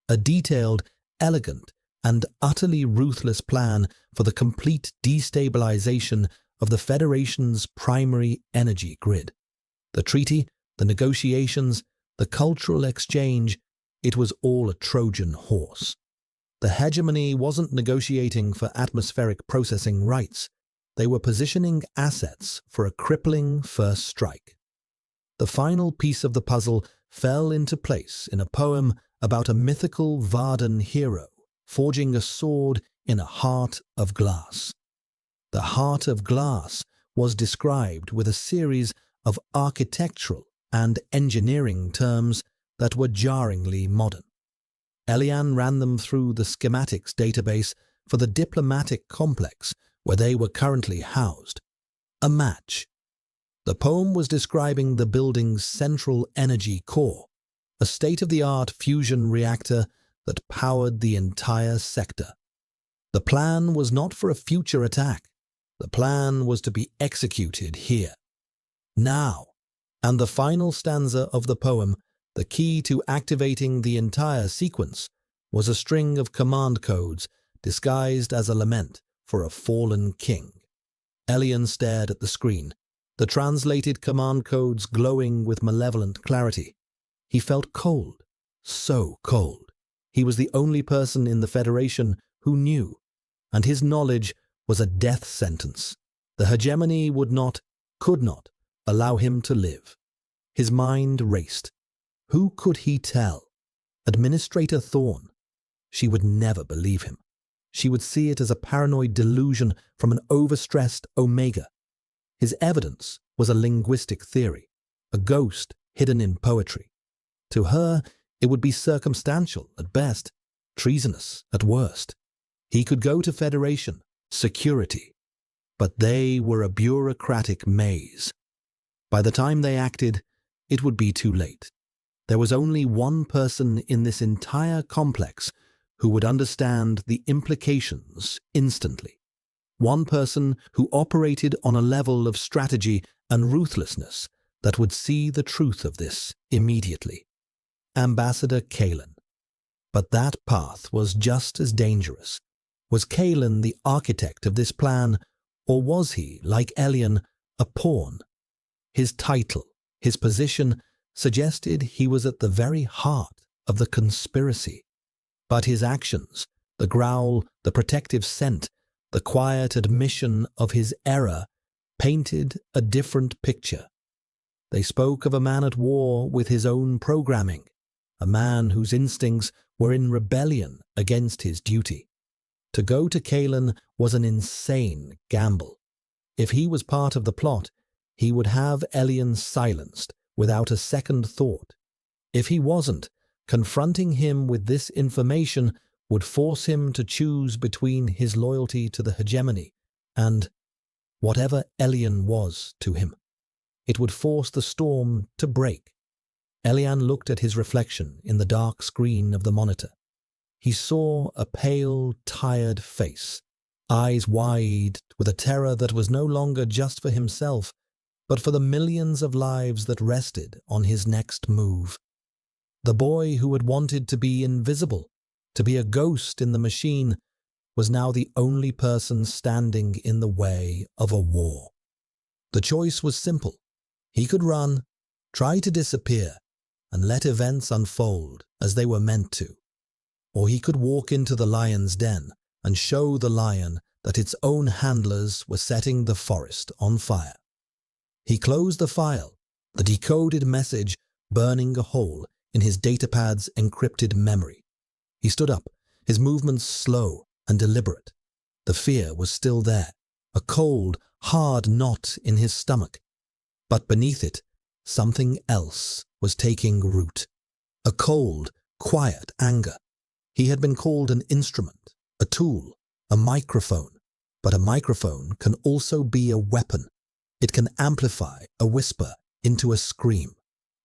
a detailed, elegant, and utterly ruthless plan for the complete destabilization of the Federation's primary energy grid. The treaty, the negotiations, the cultural exchange, it was all a Trojan horse. The hegemony wasn't negotiating for atmospheric processing rights. They were positioning assets for a crippling first strike. The final piece of the puzzle fell into place in a poem about a mythical Vardan hero forging a sword in a heart of glass. The heart of glass was described with a series of architectural and engineering terms that were jarringly modern. Elian ran them through the schematics database for the diplomatic complex where they were currently housed. A match. The poem was describing the building's central energy core, a state-of-the-art fusion reactor that powered the entire sector. The plan was not for a future attack. The plan was to be executed here, now. And the final stanza of the poem, the key to activating the entire sequence, was a string of command codes disguised as a lament for a fallen king. Elian stared at the screen, the translated command codes glowing with malevolent clarity. He felt cold, so cold. He was the only person in the Federation who knew, and his knowledge was a death sentence. The hegemony could not allow him to live. His mind raced. Who could he tell? Administrator Thorne. She would never believe him. She would see it as a paranoid delusion from an overstressed Omega. His evidence was a linguistic theory, a ghost hidden in poetry. To her, it would be circumstantial at best, treasonous at worst. He could go to Federation, security, but they were a bureaucratic maze. By the time they acted, it would be too late. There was only one person in this entire complex who would understand the implications instantly. One person who operated on a level of strategy and ruthlessness that would see the truth of this immediately. Ambassador Kalen. But that path was just as dangerous. Was Kalen the architect of this plan, or was he, like Elian, a pawn? His title, his position, suggested he was at the very heart of the conspiracy. But his actions, the growl, the protective scent, the quiet admission of his error, painted a different picture. They spoke of a man at war with his own programming, a man whose instincts were in rebellion against his duty. To go to Kalen was an insane gamble. If he was part of the plot, he would have Elian silenced without a second thought. If he wasn't, confronting him with this information would force him to choose between his loyalty to the hegemony and whatever Elian was to him. It would force the storm to break. Elian looked at his reflection in the dark screen of the monitor. He saw a pale, tired face, eyes wide with a terror that was no longer just for himself, but for the millions of lives that rested on his next move. The boy who had wanted to be invisible, to be a ghost in the machine, was now the only person standing in the way of a war. The choice was simple. He could run, try to disappear, and let events unfold as they were meant to. Or he could walk into the lion's den and show the lion that its own handlers were setting the forest on fire. He closed the file, the decoded message burning a hole in his datapad's encrypted memory. He stood up, his movements slow and deliberate. The fear was still there, a cold, hard knot in his stomach. But beneath it, something else was taking root. A cold, quiet anger. He had been called an instrument, a tool, a microphone. But a microphone can also be a weapon. It can amplify a whisper into a scream.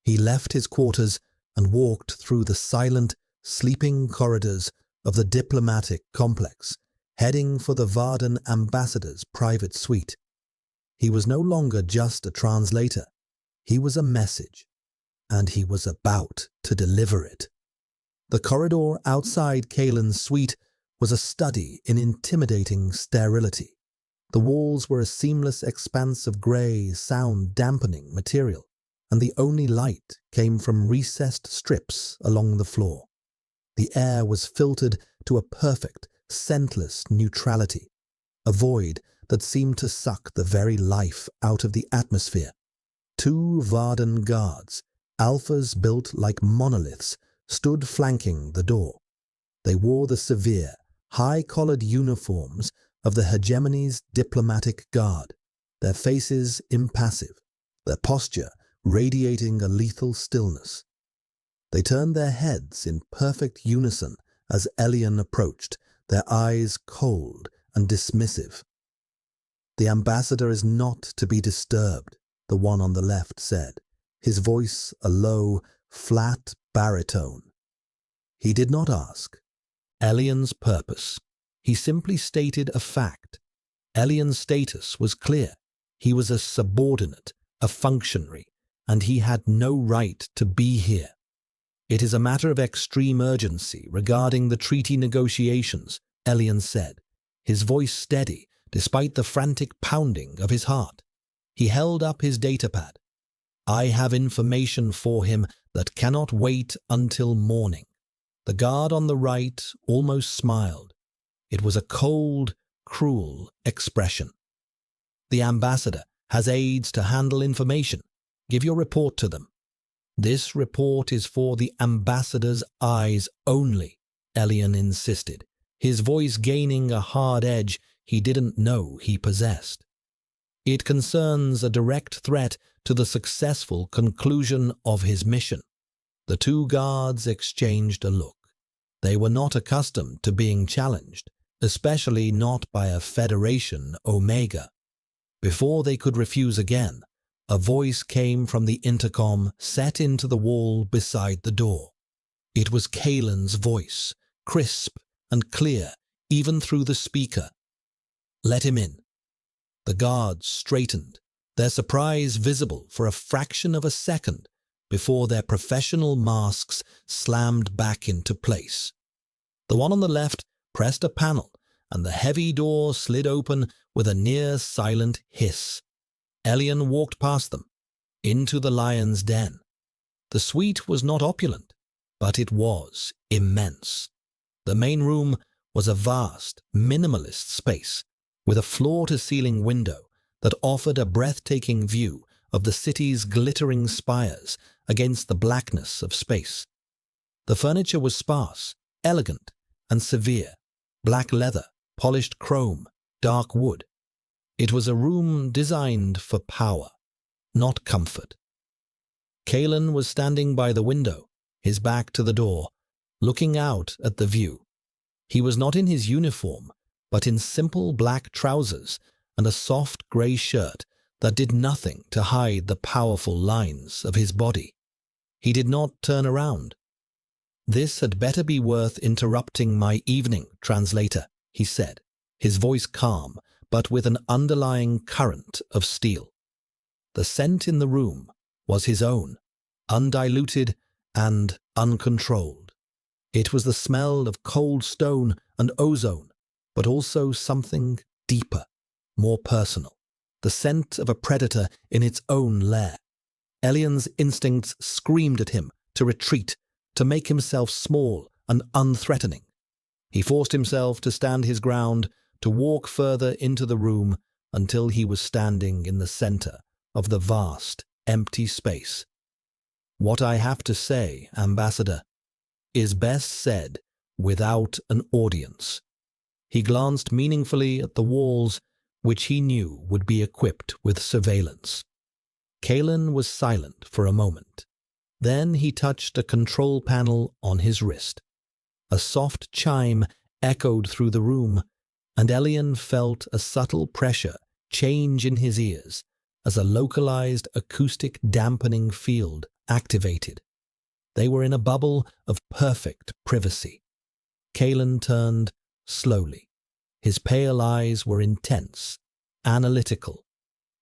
He left his quarters and walked through the silent, sleeping corridors of the diplomatic complex, heading for the Varden ambassador's private suite. He was no longer just a translator. He was a message, and he was about to deliver it. The corridor outside Kalen's suite was a study in intimidating sterility. The walls were a seamless expanse of grey, sound-dampening material, and the only light came from recessed strips along the floor. The air was filtered to a perfect, scentless neutrality, a void that seemed to suck the very life out of the atmosphere. 2 Varden guards, alphas built like monoliths, stood flanking the door. They wore the severe, high-collared uniforms of the hegemony's diplomatic guard, their faces impassive, their posture radiating a lethal stillness. They turned their heads in perfect unison as Elian approached, their eyes cold and dismissive. The ambassador is not to be disturbed, the one on the left said, his voice a low, flat baritone. He did not ask Elian's purpose. He simply stated a fact. Elian's status was clear. He was a subordinate, a functionary, and he had no right to be here. It is a matter of extreme urgency regarding the treaty negotiations, Elian said, his voice steady despite the frantic pounding of his heart. He held up his datapad. I have information for him that cannot wait until morning. The guard on the right almost smiled. It was a cold, cruel expression. The ambassador has aides to handle information. Give your report to them. This report is for the ambassador's eyes only, Elian insisted, his voice gaining a hard edge he didn't know he possessed. It concerns a direct threat to the successful conclusion of his mission. The two guards exchanged a look. They were not accustomed to being challenged, especially not by a Federation Omega. Before they could refuse again, a voice came from the intercom set into the wall beside the door. It was Kalen's voice, crisp and clear, even through the speaker. Let him in. The guards straightened, their surprise visible for a fraction of a second before their professional masks slammed back into place. The one on the left pressed a panel, and the heavy door slid open with a near-silent hiss. Elian walked past them, into the lion's den. The suite was not opulent, but it was immense. The main room was a vast, minimalist space, with a floor-to-ceiling window that offered a breathtaking view of the city's glittering spires against the blackness of space. The furniture was sparse, elegant, and severe. Black leather, polished chrome, dark wood. It was a room designed for power, not comfort. Kalen was standing by the window, his back to the door, looking out at the view. He was not in his uniform, but in simple black trousers and a soft grey shirt that did nothing to hide the powerful lines of his body. He did not turn around. This had better be worth interrupting my evening, Translator, he said, his voice calm, but with an underlying current of steel. The scent in the room was his own, undiluted and uncontrolled. It was the smell of cold stone and ozone, but also something deeper, more personal, the scent of a predator in its own lair. Elian's instincts screamed at him to retreat, to make himself small and unthreatening. He forced himself to stand his ground, to walk further into the room until he was standing in the center of the vast, empty space. What I have to say, Ambassador, is best said without an audience. He glanced meaningfully at the walls, which he knew would be equipped with surveillance. Kalen was silent for a moment. Then he touched a control panel on his wrist. A soft chime echoed through the room, and Elian felt a subtle pressure change in his ears as a localized acoustic dampening field activated. They were in a bubble of perfect privacy. Kalen turned slowly. His pale eyes were intense, analytical.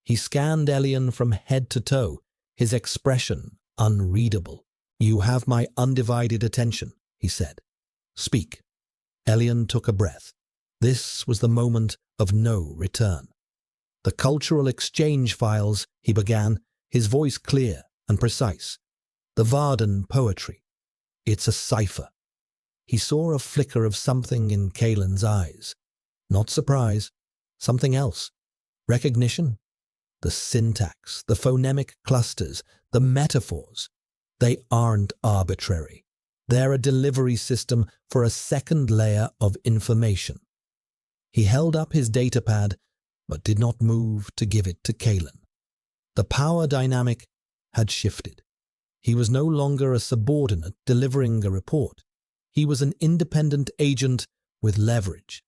He scanned Elian from head to toe, his expression unreadable. You have my undivided attention, he said. Speak. Elian took a breath. This was the moment of no return. The cultural exchange files, he began, his voice clear and precise. The Varden poetry. It's a cipher. He saw a flicker of something in Kalen's eyes. Not surprise. Something else. Recognition. The syntax, the phonemic clusters, the metaphors. They aren't arbitrary. They're a delivery system for a second layer of information. He held up his datapad, but did not move to give it to Kalen. The power dynamic had shifted. He was no longer a subordinate delivering a report. He was an independent agent with leverage.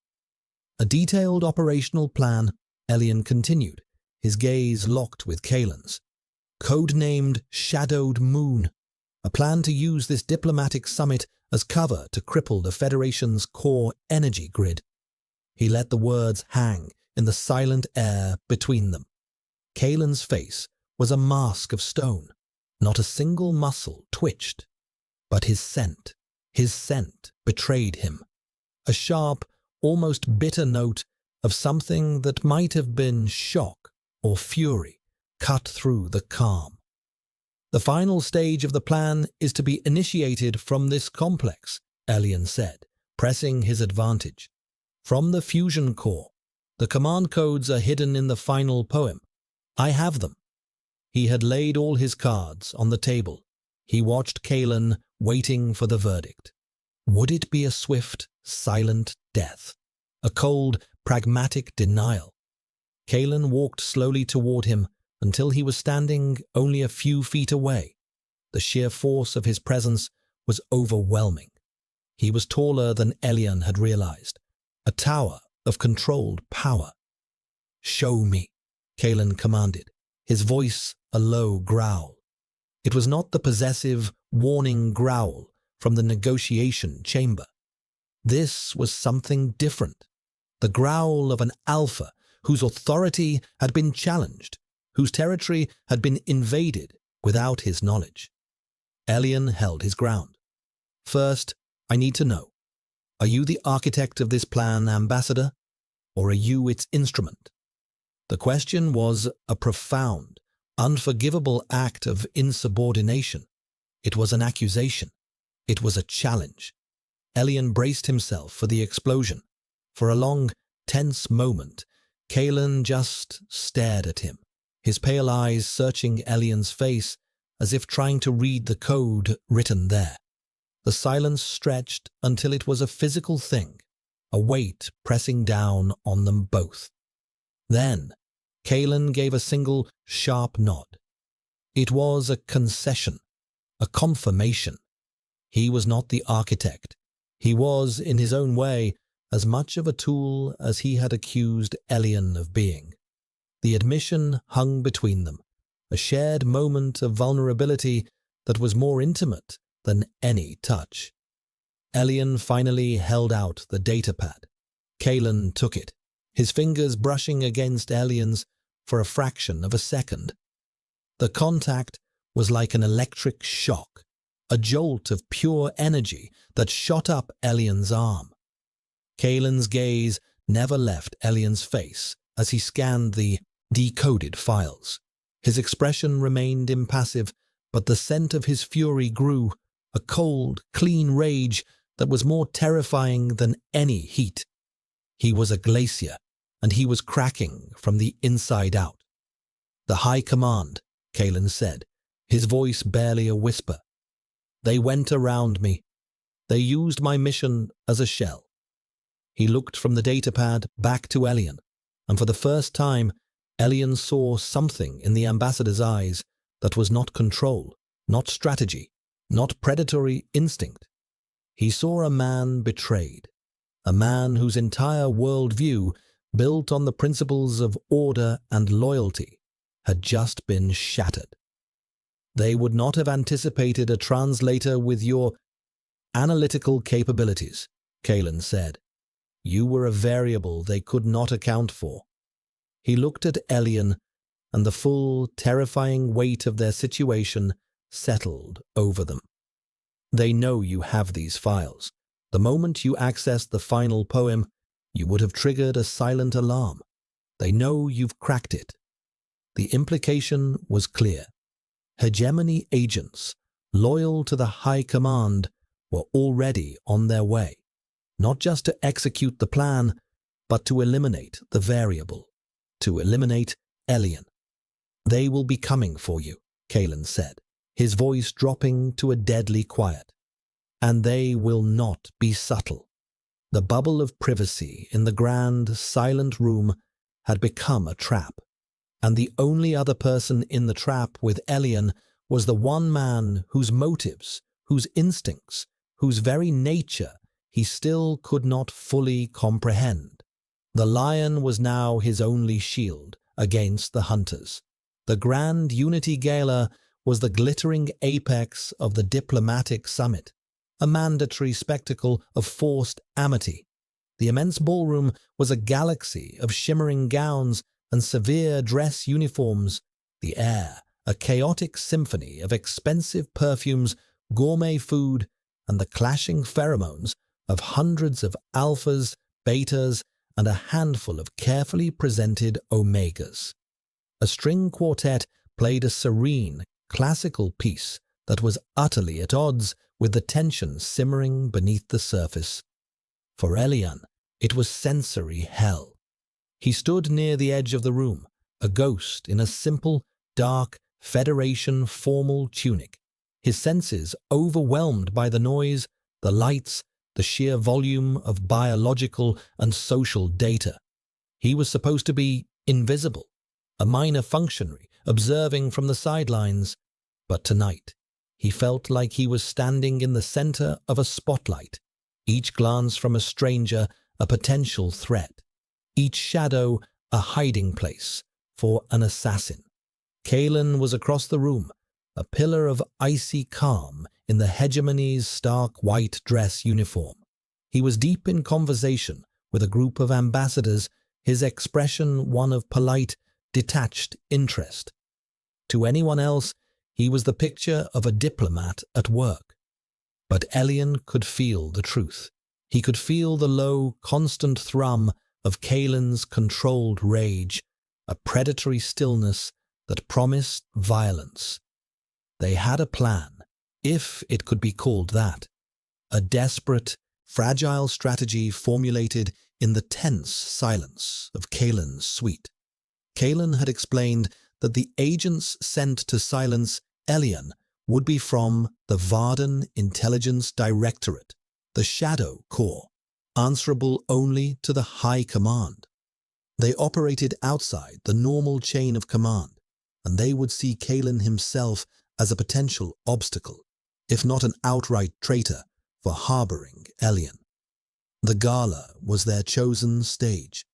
A detailed operational plan, Elian continued, his gaze locked with Kalen's. codenamed Shadowed Moon, a plan to use this diplomatic summit as cover to cripple the Federation's core energy grid. He let the words hang in the silent air between them. Kalen's face was a mask of stone. Not a single muscle twitched. But his scent betrayed him. A sharp, almost bitter note of something that might have been shock or fury cut through the calm. The final stage of the plan is to be initiated from this complex, Elian said, pressing his advantage. From the fusion core. The command codes are hidden in the final poem. I have them. He had laid all his cards on the table. He watched Kalen, waiting for the verdict. Would it be a swift, silent death? A cold, pragmatic denial? Kalen walked slowly toward him until he was standing only a few feet away. The sheer force of his presence was overwhelming. He was taller than Elian had realized. A tower of controlled power. Show me, Kalen commanded, his voice a low growl. It was not the possessive, warning growl from the negotiation chamber. This was something different. The growl of an alpha whose authority had been challenged, whose territory had been invaded without his knowledge. Elian held his ground. First, I need to know, are you the architect of this plan, Ambassador, or are you its instrument? The question was a profound, unforgivable act of insubordination. It was an accusation. It was a challenge. Elian braced himself for the explosion. For a long, tense moment, Kalen just stared at him, his pale eyes searching Elian's face as if trying to read the code written there. The silence stretched until it was a physical thing, a weight pressing down on them both. Then, Kalen gave a single, sharp nod. It was a concession, a confirmation. He was not the architect. He was, in his own way, as much of a tool as he had accused Elian of being. The admission hung between them, a shared moment of vulnerability that was more intimate than any touch. Elian finally held out the datapad. Kalen took it, his fingers brushing against Elian's for a fraction of a second. The contact was like an electric shock, a jolt of pure energy that shot up Elian's arm. Kalen's gaze never left Elian's face as he scanned the decoded files. His expression remained impassive, but the scent of his fury grew, a cold, clean rage that was more terrifying than any heat. He was a glacier, and he was cracking from the inside out. The High Command, Kalen said, his voice barely a whisper. They went around me. They used my mission as a shell. He looked from the datapad back to Elian, and for the first time, Elian saw something in the ambassador's eyes that was not control, not strategy, not predatory instinct. He saw a man betrayed, a man whose entire worldview, built on the principles of order and loyalty, had just been shattered. They would not have anticipated a translator with your analytical capabilities, Kalen said. You were a variable they could not account for. He looked at Elian, and the full, terrifying weight of their situation settled over them. They know you have these files. The moment you accessed the final poem, you would have triggered a silent alarm. They know you've cracked it. The implication was clear. Hegemony agents, loyal to the High Command, were already on their way, not just to execute the plan, but to eliminate the variable, to eliminate Elian. They will be coming for you, Kalen said, his voice dropping to a deadly quiet. And they will not be subtle. The bubble of privacy in the grand, silent room had become a trap, and the only other person in the trap with Elian was the one man whose motives, whose instincts, whose very nature he still could not fully comprehend. The lion was now his only shield against the hunters. The Grand Unity Gala was the glittering apex of the diplomatic summit, a mandatory spectacle of forced amity. The immense ballroom was a galaxy of shimmering gowns and severe dress uniforms, the air a chaotic symphony of expensive perfumes, gourmet food, and the clashing pheromones of hundreds of alphas, betas, and a handful of carefully presented omegas. A string quartet played a serene, classical piece that was utterly at odds with the tension simmering beneath the surface. For Elian, it was sensory hell. He stood near the edge of the room, a ghost in a simple, dark, Federation formal tunic, his senses overwhelmed by the noise, the lights, the sheer volume of biological and social data. He was supposed to be invisible, a minor functionary observing from the sidelines, but tonight he felt like he was standing in the center of a spotlight, each glance from a stranger a potential threat, each shadow a hiding place for an assassin. Kalen was across the room, a pillar of icy calm in the hegemony's stark white dress uniform. He was deep in conversation with a group of ambassadors, his expression one of polite, detached interest. To anyone else, he was the picture of a diplomat at work. But Elian could feel the truth. He could feel the low, constant thrum of Kalen's controlled rage, a predatory stillness that promised violence. They had a plan, if it could be called that, a desperate, fragile strategy formulated in the tense silence of Kalen's suite. Kalen had explained that the agents sent to silence Elian would be from the Varden Intelligence Directorate, the Shadow Corps, answerable only to the High Command. They operated outside the normal chain of command, and they would see Kalen himself as a potential obstacle, if not an outright traitor, for harboring Elian. The gala was their chosen stage.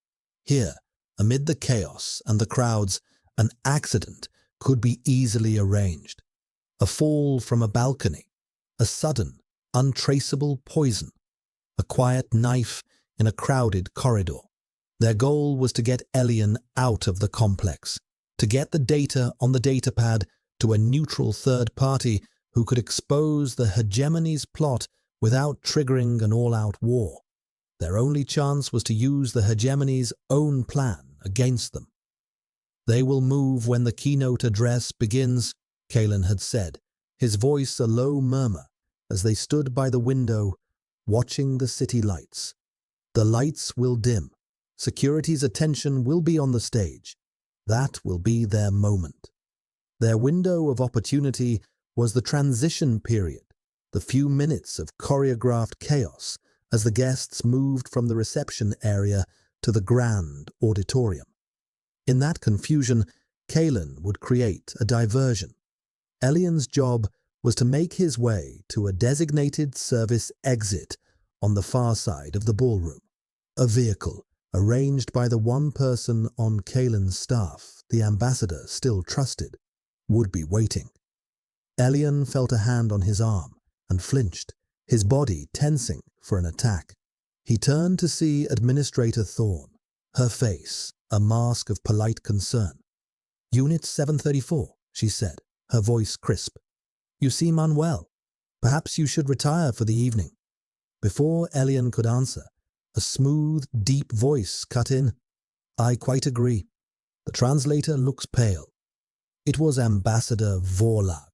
Here, amid the chaos and the crowds, an accident could be easily arranged. A fall from a balcony, a sudden, untraceable poison, a quiet knife in a crowded corridor. Their goal was to get Elian out of the complex, to get the data on the datapad to a neutral third party who could expose the hegemony's plot without triggering an all-out war. Their only chance was to use the hegemony's own plan against them. "They will move when the keynote address begins," Kalen had said, his voice a low murmur as they stood by the window watching the city lights. "The lights will dim. Security's attention will be on the stage. That will be their moment." Their window of opportunity was the transition period, the few minutes of choreographed chaos as the guests moved from the reception area to the grand auditorium. In that confusion, Kalen would create a diversion. Elian's job was to make his way to a designated service exit on the far side of the ballroom, a vehicle arranged by the one person on Kalen's staff the ambassador still trusted, would be waiting. Elian felt a hand on his arm and flinched, his body tensing for an attack. He turned to see Administrator Thorne, her face a mask of polite concern. "Unit 734, she said, her voice crisp. "You seem unwell. Perhaps you should retire for the evening." Before Elian could answer, a smooth, deep voice cut in. "I quite agree. The translator looks pale." It was Ambassador Vorlag.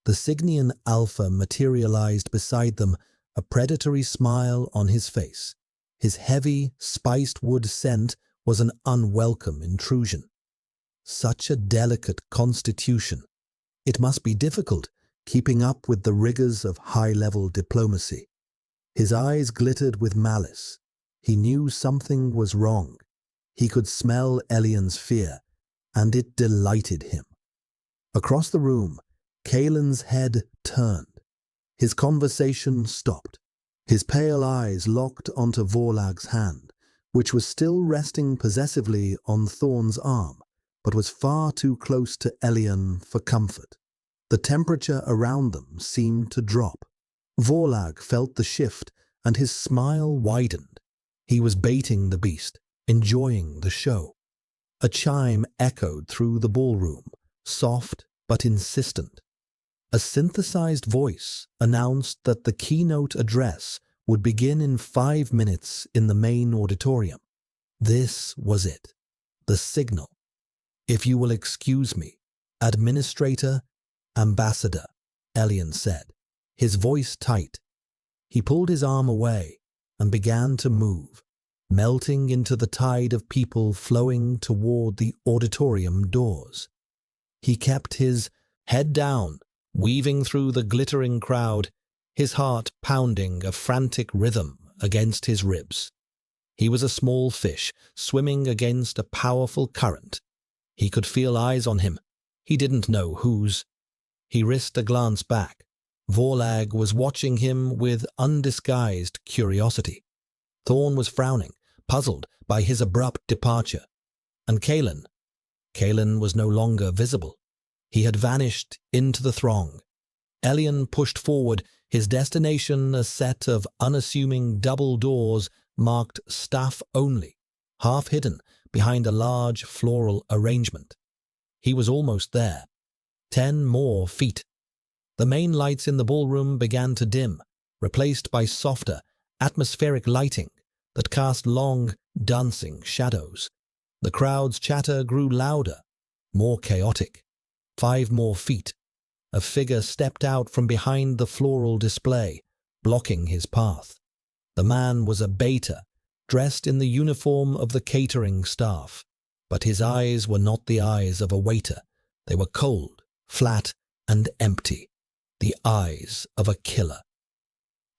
The Signian Alpha materialized beside them, a predatory smile on his face. His heavy, spiced wood scent was an unwelcome intrusion. Such a delicate constitution. It must be difficult keeping up with the rigors of high-level diplomacy. His eyes glittered with malice. He knew something was wrong. He could smell Elian's fear, and it delighted him. Across the room, Kalen's head turned. His conversation stopped. His pale eyes locked onto Vorlag's hand, which was still resting possessively on Thorne's arm, but was far too close to Elian for comfort. The temperature around them seemed to drop. Vorlag felt the shift, and his smile widened. He was baiting the beast, enjoying the show. A chime echoed through the ballroom, soft but insistent. A synthesized voice announced that the keynote address would begin in 5 minutes in the main auditorium. This was it, the signal. "If you will excuse me, Administrator, Ambassador," Elian said, his voice tight. He pulled his arm away and began to move, melting into the tide of people flowing toward the auditorium doors. He kept his head down, weaving through the glittering crowd, his heart pounding a frantic rhythm against his ribs. He was a small fish swimming against a powerful current. He could feel eyes on him. He didn't know whose. He risked a glance back. Vorlag was watching him with undisguised curiosity. Thorn was frowning, puzzled by his abrupt departure. And Kalen was no longer visible. He had vanished into the throng. Elian pushed forward, his destination a set of unassuming double doors marked staff only, half hidden behind a large floral arrangement. He was almost there. 10 more feet. The main lights in the ballroom began to dim, replaced by softer, atmospheric lighting that cast long, dancing shadows. The crowd's chatter grew louder, more chaotic. 5 more feet. A figure stepped out from behind the floral display, blocking his path. The man was a beta, dressed in the uniform of the catering staff, but his eyes were not the eyes of a waiter. They were cold, flat, and empty. The eyes of a killer.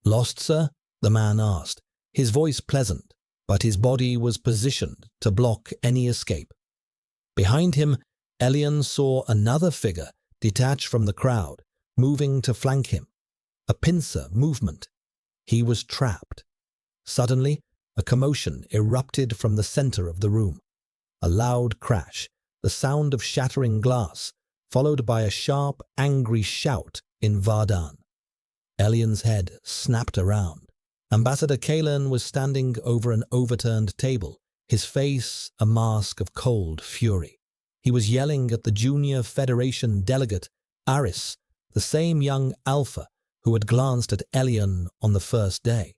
"Lost, sir?" the man asked, his voice pleasant, but his body was positioned to block any escape. Behind him, Elian saw another figure detach from the crowd, moving to flank him. A pincer movement. He was trapped. Suddenly, a commotion erupted from the center of the room. A loud crash, the sound of shattering glass, followed by a sharp, angry shout in Vardan. Elian's head snapped around. Ambassador Kalen was standing over an overturned table, his face a mask of cold fury. He was yelling at the Junior Federation delegate, Aris, the same young alpha who had glanced at Elian on the first day.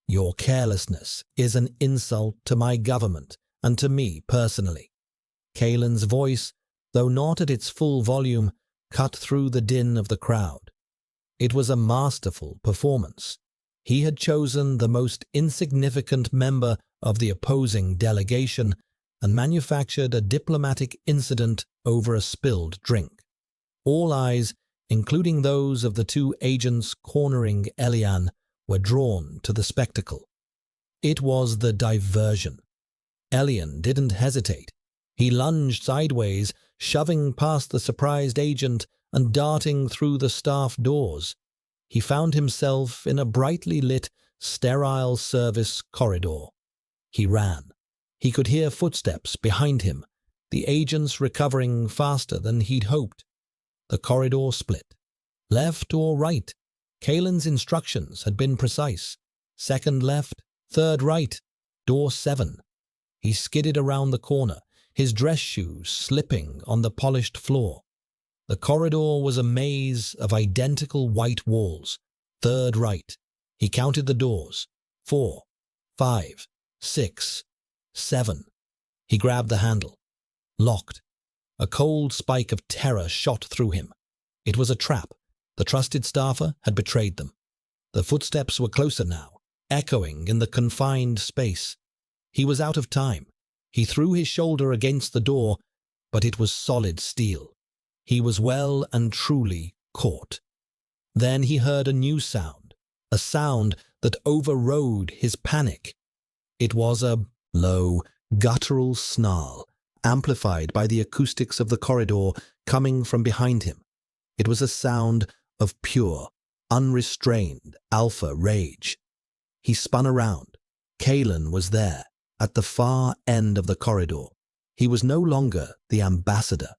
"Your carelessness is an insult to my government and to me personally." Kalen's voice, though not at its full volume, cut through the din of the crowd. It was a masterful performance. He had chosen the most insignificant member of the opposing delegation and manufactured a diplomatic incident over a spilled drink. All eyes, including those of the 2 agents cornering Elian, were drawn to the spectacle. It was the diversion. Elian didn't hesitate. He lunged sideways, shoving past the surprised agent and darting through the staff doors. He found himself in a brightly lit, sterile service corridor. He ran. He could hear footsteps behind him, the agents recovering faster than he'd hoped. The corridor split. Left or right? Kalen's instructions had been precise. 2nd left, 3rd right, door 7. He skidded around the corner, his dress shoes slipping on the polished floor. The corridor was a maze of identical white walls. 3rd right. He counted the doors. 4, 5, 6, 7. He grabbed the handle. Locked. A cold spike of terror shot through him. It was a trap. The trusted staffer had betrayed them. The footsteps were closer now, echoing in the confined space. He was out of time. He threw his shoulder against the door, but it was solid steel. He was well and truly caught. Then he heard a new sound, a sound that overrode his panic. It was a low, guttural snarl, amplified by the acoustics of the corridor coming from behind him. It was a sound of pure, unrestrained alpha rage. He spun around. Kalen was there, at the far end of the corridor. He was no longer the ambassador.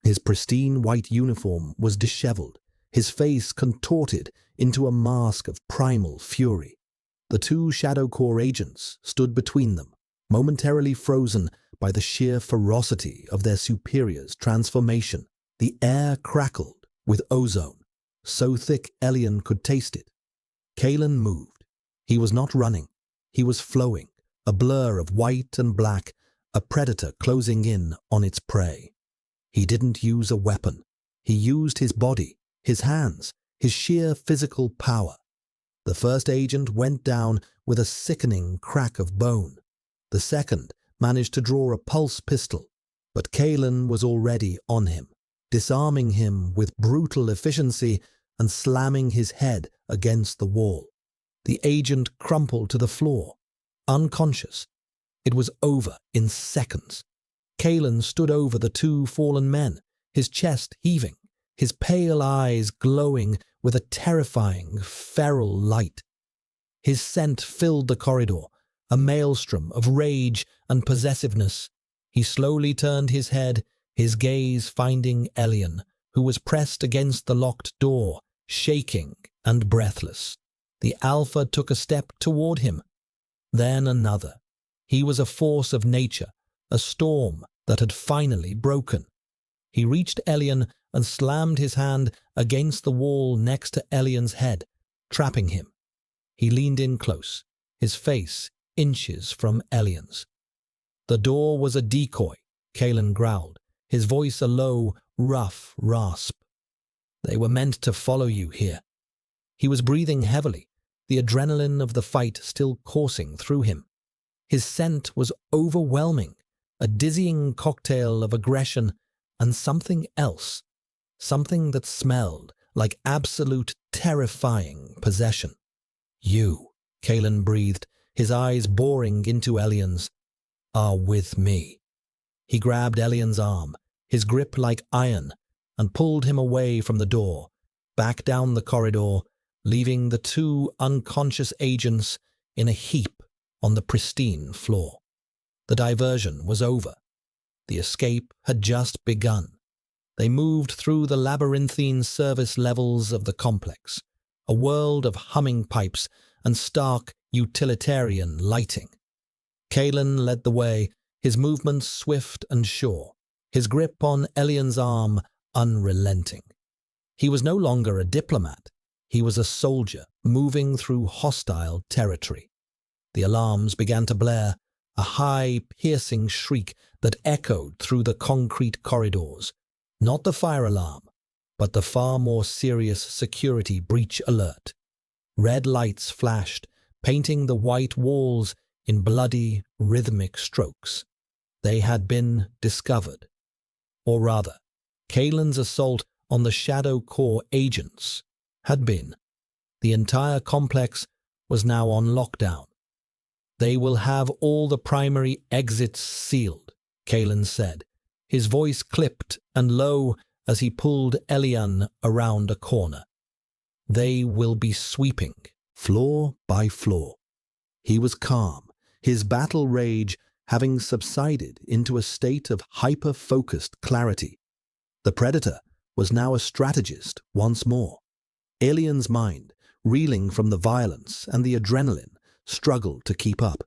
His pristine white uniform was disheveled, his face contorted into a mask of primal fury. The two Shadow Corps agents stood between them, momentarily frozen by the sheer ferocity of their superior's transformation. The air crackled with ozone, so thick Elian could taste it. Kalen moved. He was not running. He was flowing, a blur of white and black, a predator closing in on its prey. He didn't use a weapon. He used his body, his hands, his sheer physical power. The first agent went down with a sickening crack of bone. The second managed to draw a pulse pistol, but Kalen was already on him, disarming him with brutal efficiency and slamming his head against the wall. The agent crumpled to the floor, unconscious. It was over in seconds. Kalen stood over the two fallen men, his chest heaving, his pale eyes glowing with a terrifying, feral light. His scent filled the corridor, a maelstrom of rage and possessiveness. He slowly turned his head, his gaze finding Elian, who was pressed against the locked door, shaking and breathless. The Alpha took a step toward him, then another. He was a force of nature, a storm that had finally broken. He reached Elian and slammed his hand against the wall next to Elian's head, trapping him. He leaned in close, his face inches from Elian's. The door was a decoy, Kalen growled, his voice a low, rough rasp. They were meant to follow you here. He was breathing heavily, the adrenaline of the fight still coursing through him. His scent was overwhelming, a dizzying cocktail of aggression and something else, something that smelled like absolute terrifying possession. You, Kalen breathed, his eyes boring into Elian's, are with me. He grabbed Elian's arm, his grip like iron, and pulled him away from the door, back down the corridor, leaving the two unconscious agents in a heap on the pristine floor. The diversion was over. The escape had just begun. They moved through the labyrinthine service levels of the complex, a world of humming pipes and stark utilitarian lighting. Kalen led the way, his movements swift and sure, his grip on Elian's arm unrelenting. He was no longer a diplomat. He was a soldier moving through hostile territory. The alarms began to blare, a high, piercing shriek that echoed through the concrete corridors. Not the fire alarm, but the far more serious security breach alert. Red lights flashed, painting the white walls in bloody, rhythmic strokes. They had been discovered. Or rather, Kalen's assault on the Shadow Corps agents had been. The entire complex was now on lockdown. They will have all the primary exits sealed, Kalen said, his voice clipped and low as he pulled Elian around a corner. They will be sweeping, floor by floor. He was calm, his battle rage having subsided into a state of hyper-focused clarity. The Predator was now a strategist once more. Elian's mind, reeling from the violence and the adrenaline, struggled to keep up.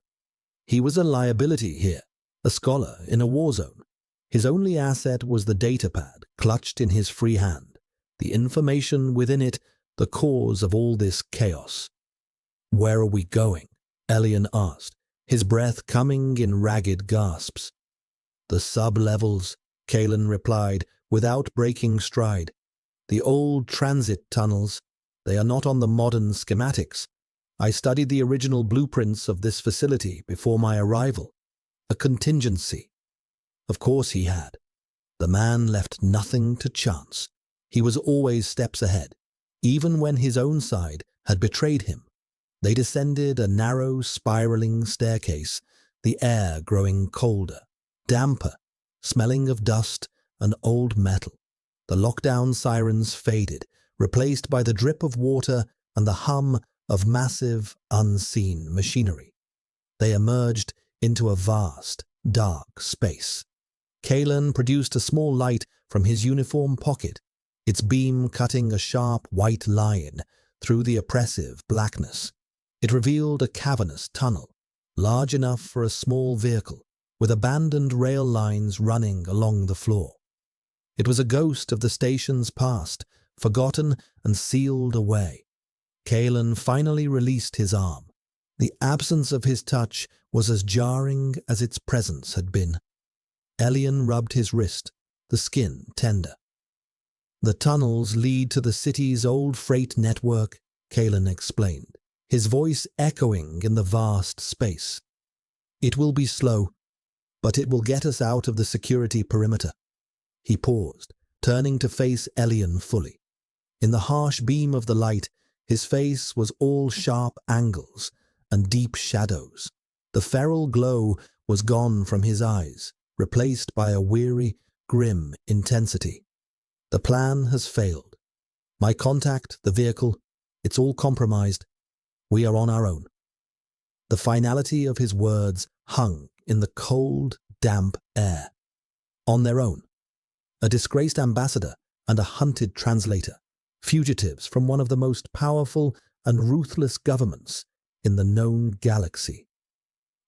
He was a liability here, a scholar in a war zone. His only asset was the datapad clutched in his free hand, the information within it, the cause of all this chaos. "Where are we going?" Elian asked, his breath coming in ragged gasps. "The sub-levels," Kalen replied, without breaking stride. "The old transit tunnels. They are not on the modern schematics. I studied the original blueprints of this facility before my arrival. A contingency." Of course he had. The man left nothing to chance. He was always steps ahead, even when his own side had betrayed him. They descended a narrow, spiraling staircase, the air growing colder, damper, smelling of dust and old metal. The lockdown sirens faded, replaced by the drip of water and the hum of massive, unseen machinery. They emerged into a vast, dark space. Kalen produced a small light from his uniform pocket, its beam cutting a sharp white line through the oppressive blackness. It revealed a cavernous tunnel, large enough for a small vehicle, with abandoned rail lines running along the floor. It was a ghost of the station's past, forgotten and sealed away. Kalen finally released his arm. The absence of his touch was as jarring as its presence had been. Elian rubbed his wrist, the skin tender. "The tunnels lead to the city's old freight network," Kalen explained, his voice echoing in the vast space. "It will be slow, but it will get us out of the security perimeter." He paused, turning to face Elian fully. In the harsh beam of the light, his face was all sharp angles and deep shadows. The feral glow was gone from his eyes, replaced by a weary, grim intensity. "The plan has failed. My contact, the vehicle, it's all compromised. We are on our own." The finality of his words hung in the cold, damp air. On their own. A disgraced ambassador and a hunted translator, fugitives from one of the most powerful and ruthless governments in the known galaxy.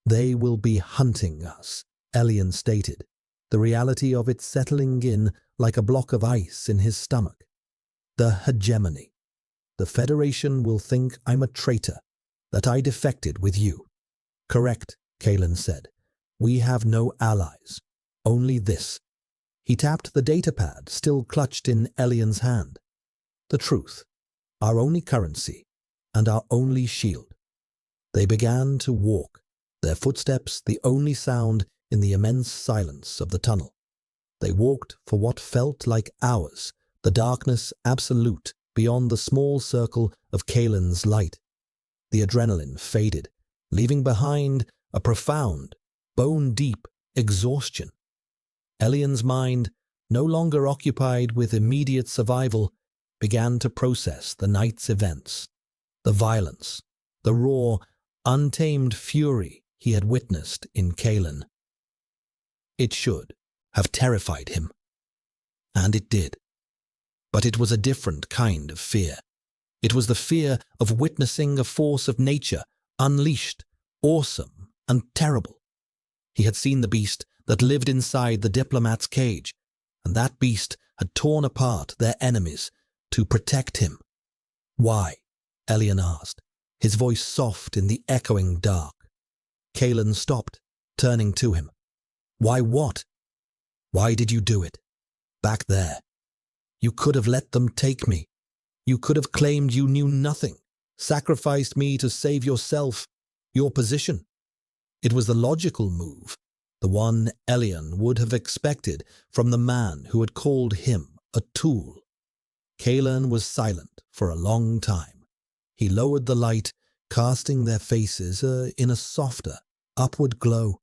"They will be hunting us," Elian stated, the reality of it settling in like a block of ice in his stomach. "The hegemony. The Federation will think I'm a traitor, that I defected with you." "Correct," Kalen said. "We have no allies, only this." He tapped the datapad still clutched in Elian's hand. "The truth, our only currency, and our only shield." They began to walk, their footsteps the only sound in the immense silence of the tunnel. They walked for what felt like hours, the darkness absolute beyond the small circle of Kalen's light. The adrenaline faded, leaving behind a profound, bone-deep exhaustion. Elian's mind, no longer occupied with immediate survival, began to process the night's events, the violence, the raw, untamed fury he had witnessed in Kalen. It should have terrified him. And it did. But it was a different kind of fear. It was the fear of witnessing a force of nature, unleashed, awesome, and terrible. He had seen the beast that lived inside the diplomat's cage, and that beast had torn apart their enemies to protect him. "Why?" Elian asked, his voice soft in the echoing dark. Kalen stopped, turning to him. "Why what? Why did you do it? Back there. You could have let them take me. You could have claimed you knew nothing, sacrificed me to save yourself, your position." It was the logical move, the one Elian would have expected from the man who had called him a tool. Kalen was silent for a long time. He lowered the light, casting their faces in a softer, upward glow.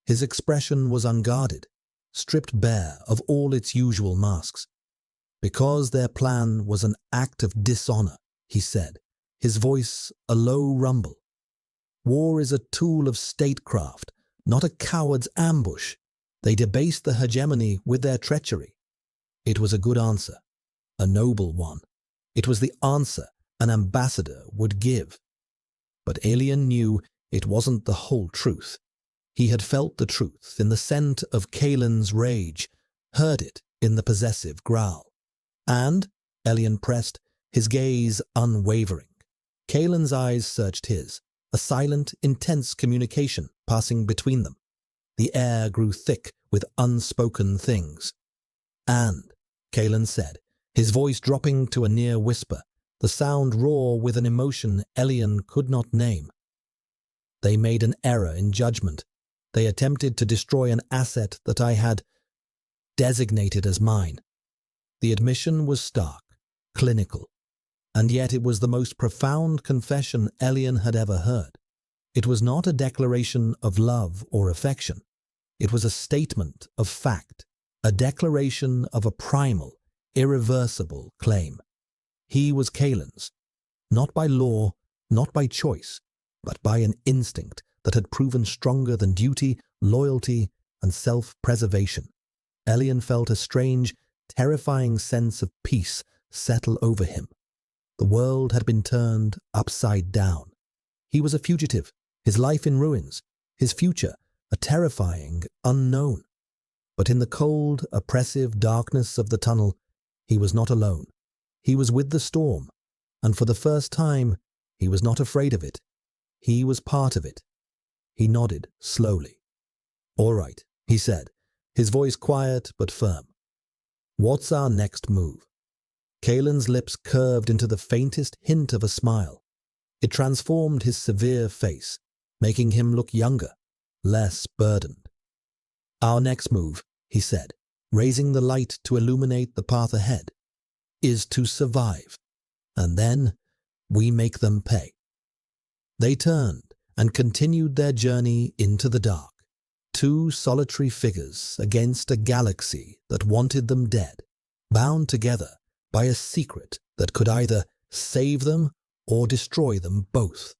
His expression was unguarded, stripped bare of all its usual masks. "Because their plan was an act of dishonor," he said, his voice a low rumble. "War is a tool of statecraft, not a coward's ambush. They debased the hegemony with their treachery." It was a good answer, a noble one. It was the answer an ambassador would give. But Elian knew it wasn't the whole truth. He had felt the truth in the scent of Kalen's rage, heard it in the possessive growl. "And?" Elian pressed, his gaze unwavering. Kalen's eyes searched his, a silent, intense communication passing between them. The air grew thick with unspoken things. "And," Kalen said, his voice dropping to a near whisper, the sound raw with an emotion Elian could not name. "They made an error in judgment. They attempted to destroy an asset that I had designated as mine." The admission was stark, clinical, and yet it was the most profound confession Elian had ever heard. It was not a declaration of love or affection. It was a statement of fact, a declaration of a primal, irreversible claim. He was Kalen's, not by law, not by choice, but by an instinct that had proven stronger than duty, loyalty, and self-preservation. Elian felt a strange, terrifying sense of peace settle over him. The world had been turned upside down. He was a fugitive, his life in ruins, his future a terrifying unknown. But in the cold, oppressive darkness of the tunnel, he was not alone. He was with the storm, and for the first time, he was not afraid of it. He was part of it. He nodded slowly. "All right," he said, his voice quiet but firm. "What's our next move?" Kalen's lips curved into the faintest hint of a smile. It transformed his severe face, making him look younger, less burdened. "Our next move," he said, raising the light to illuminate the path ahead, "is to survive. And then we make them pay." They turned and continued their journey into the dark. Two solitary figures against a galaxy that wanted them dead, bound together by a secret that could either save them or destroy them both.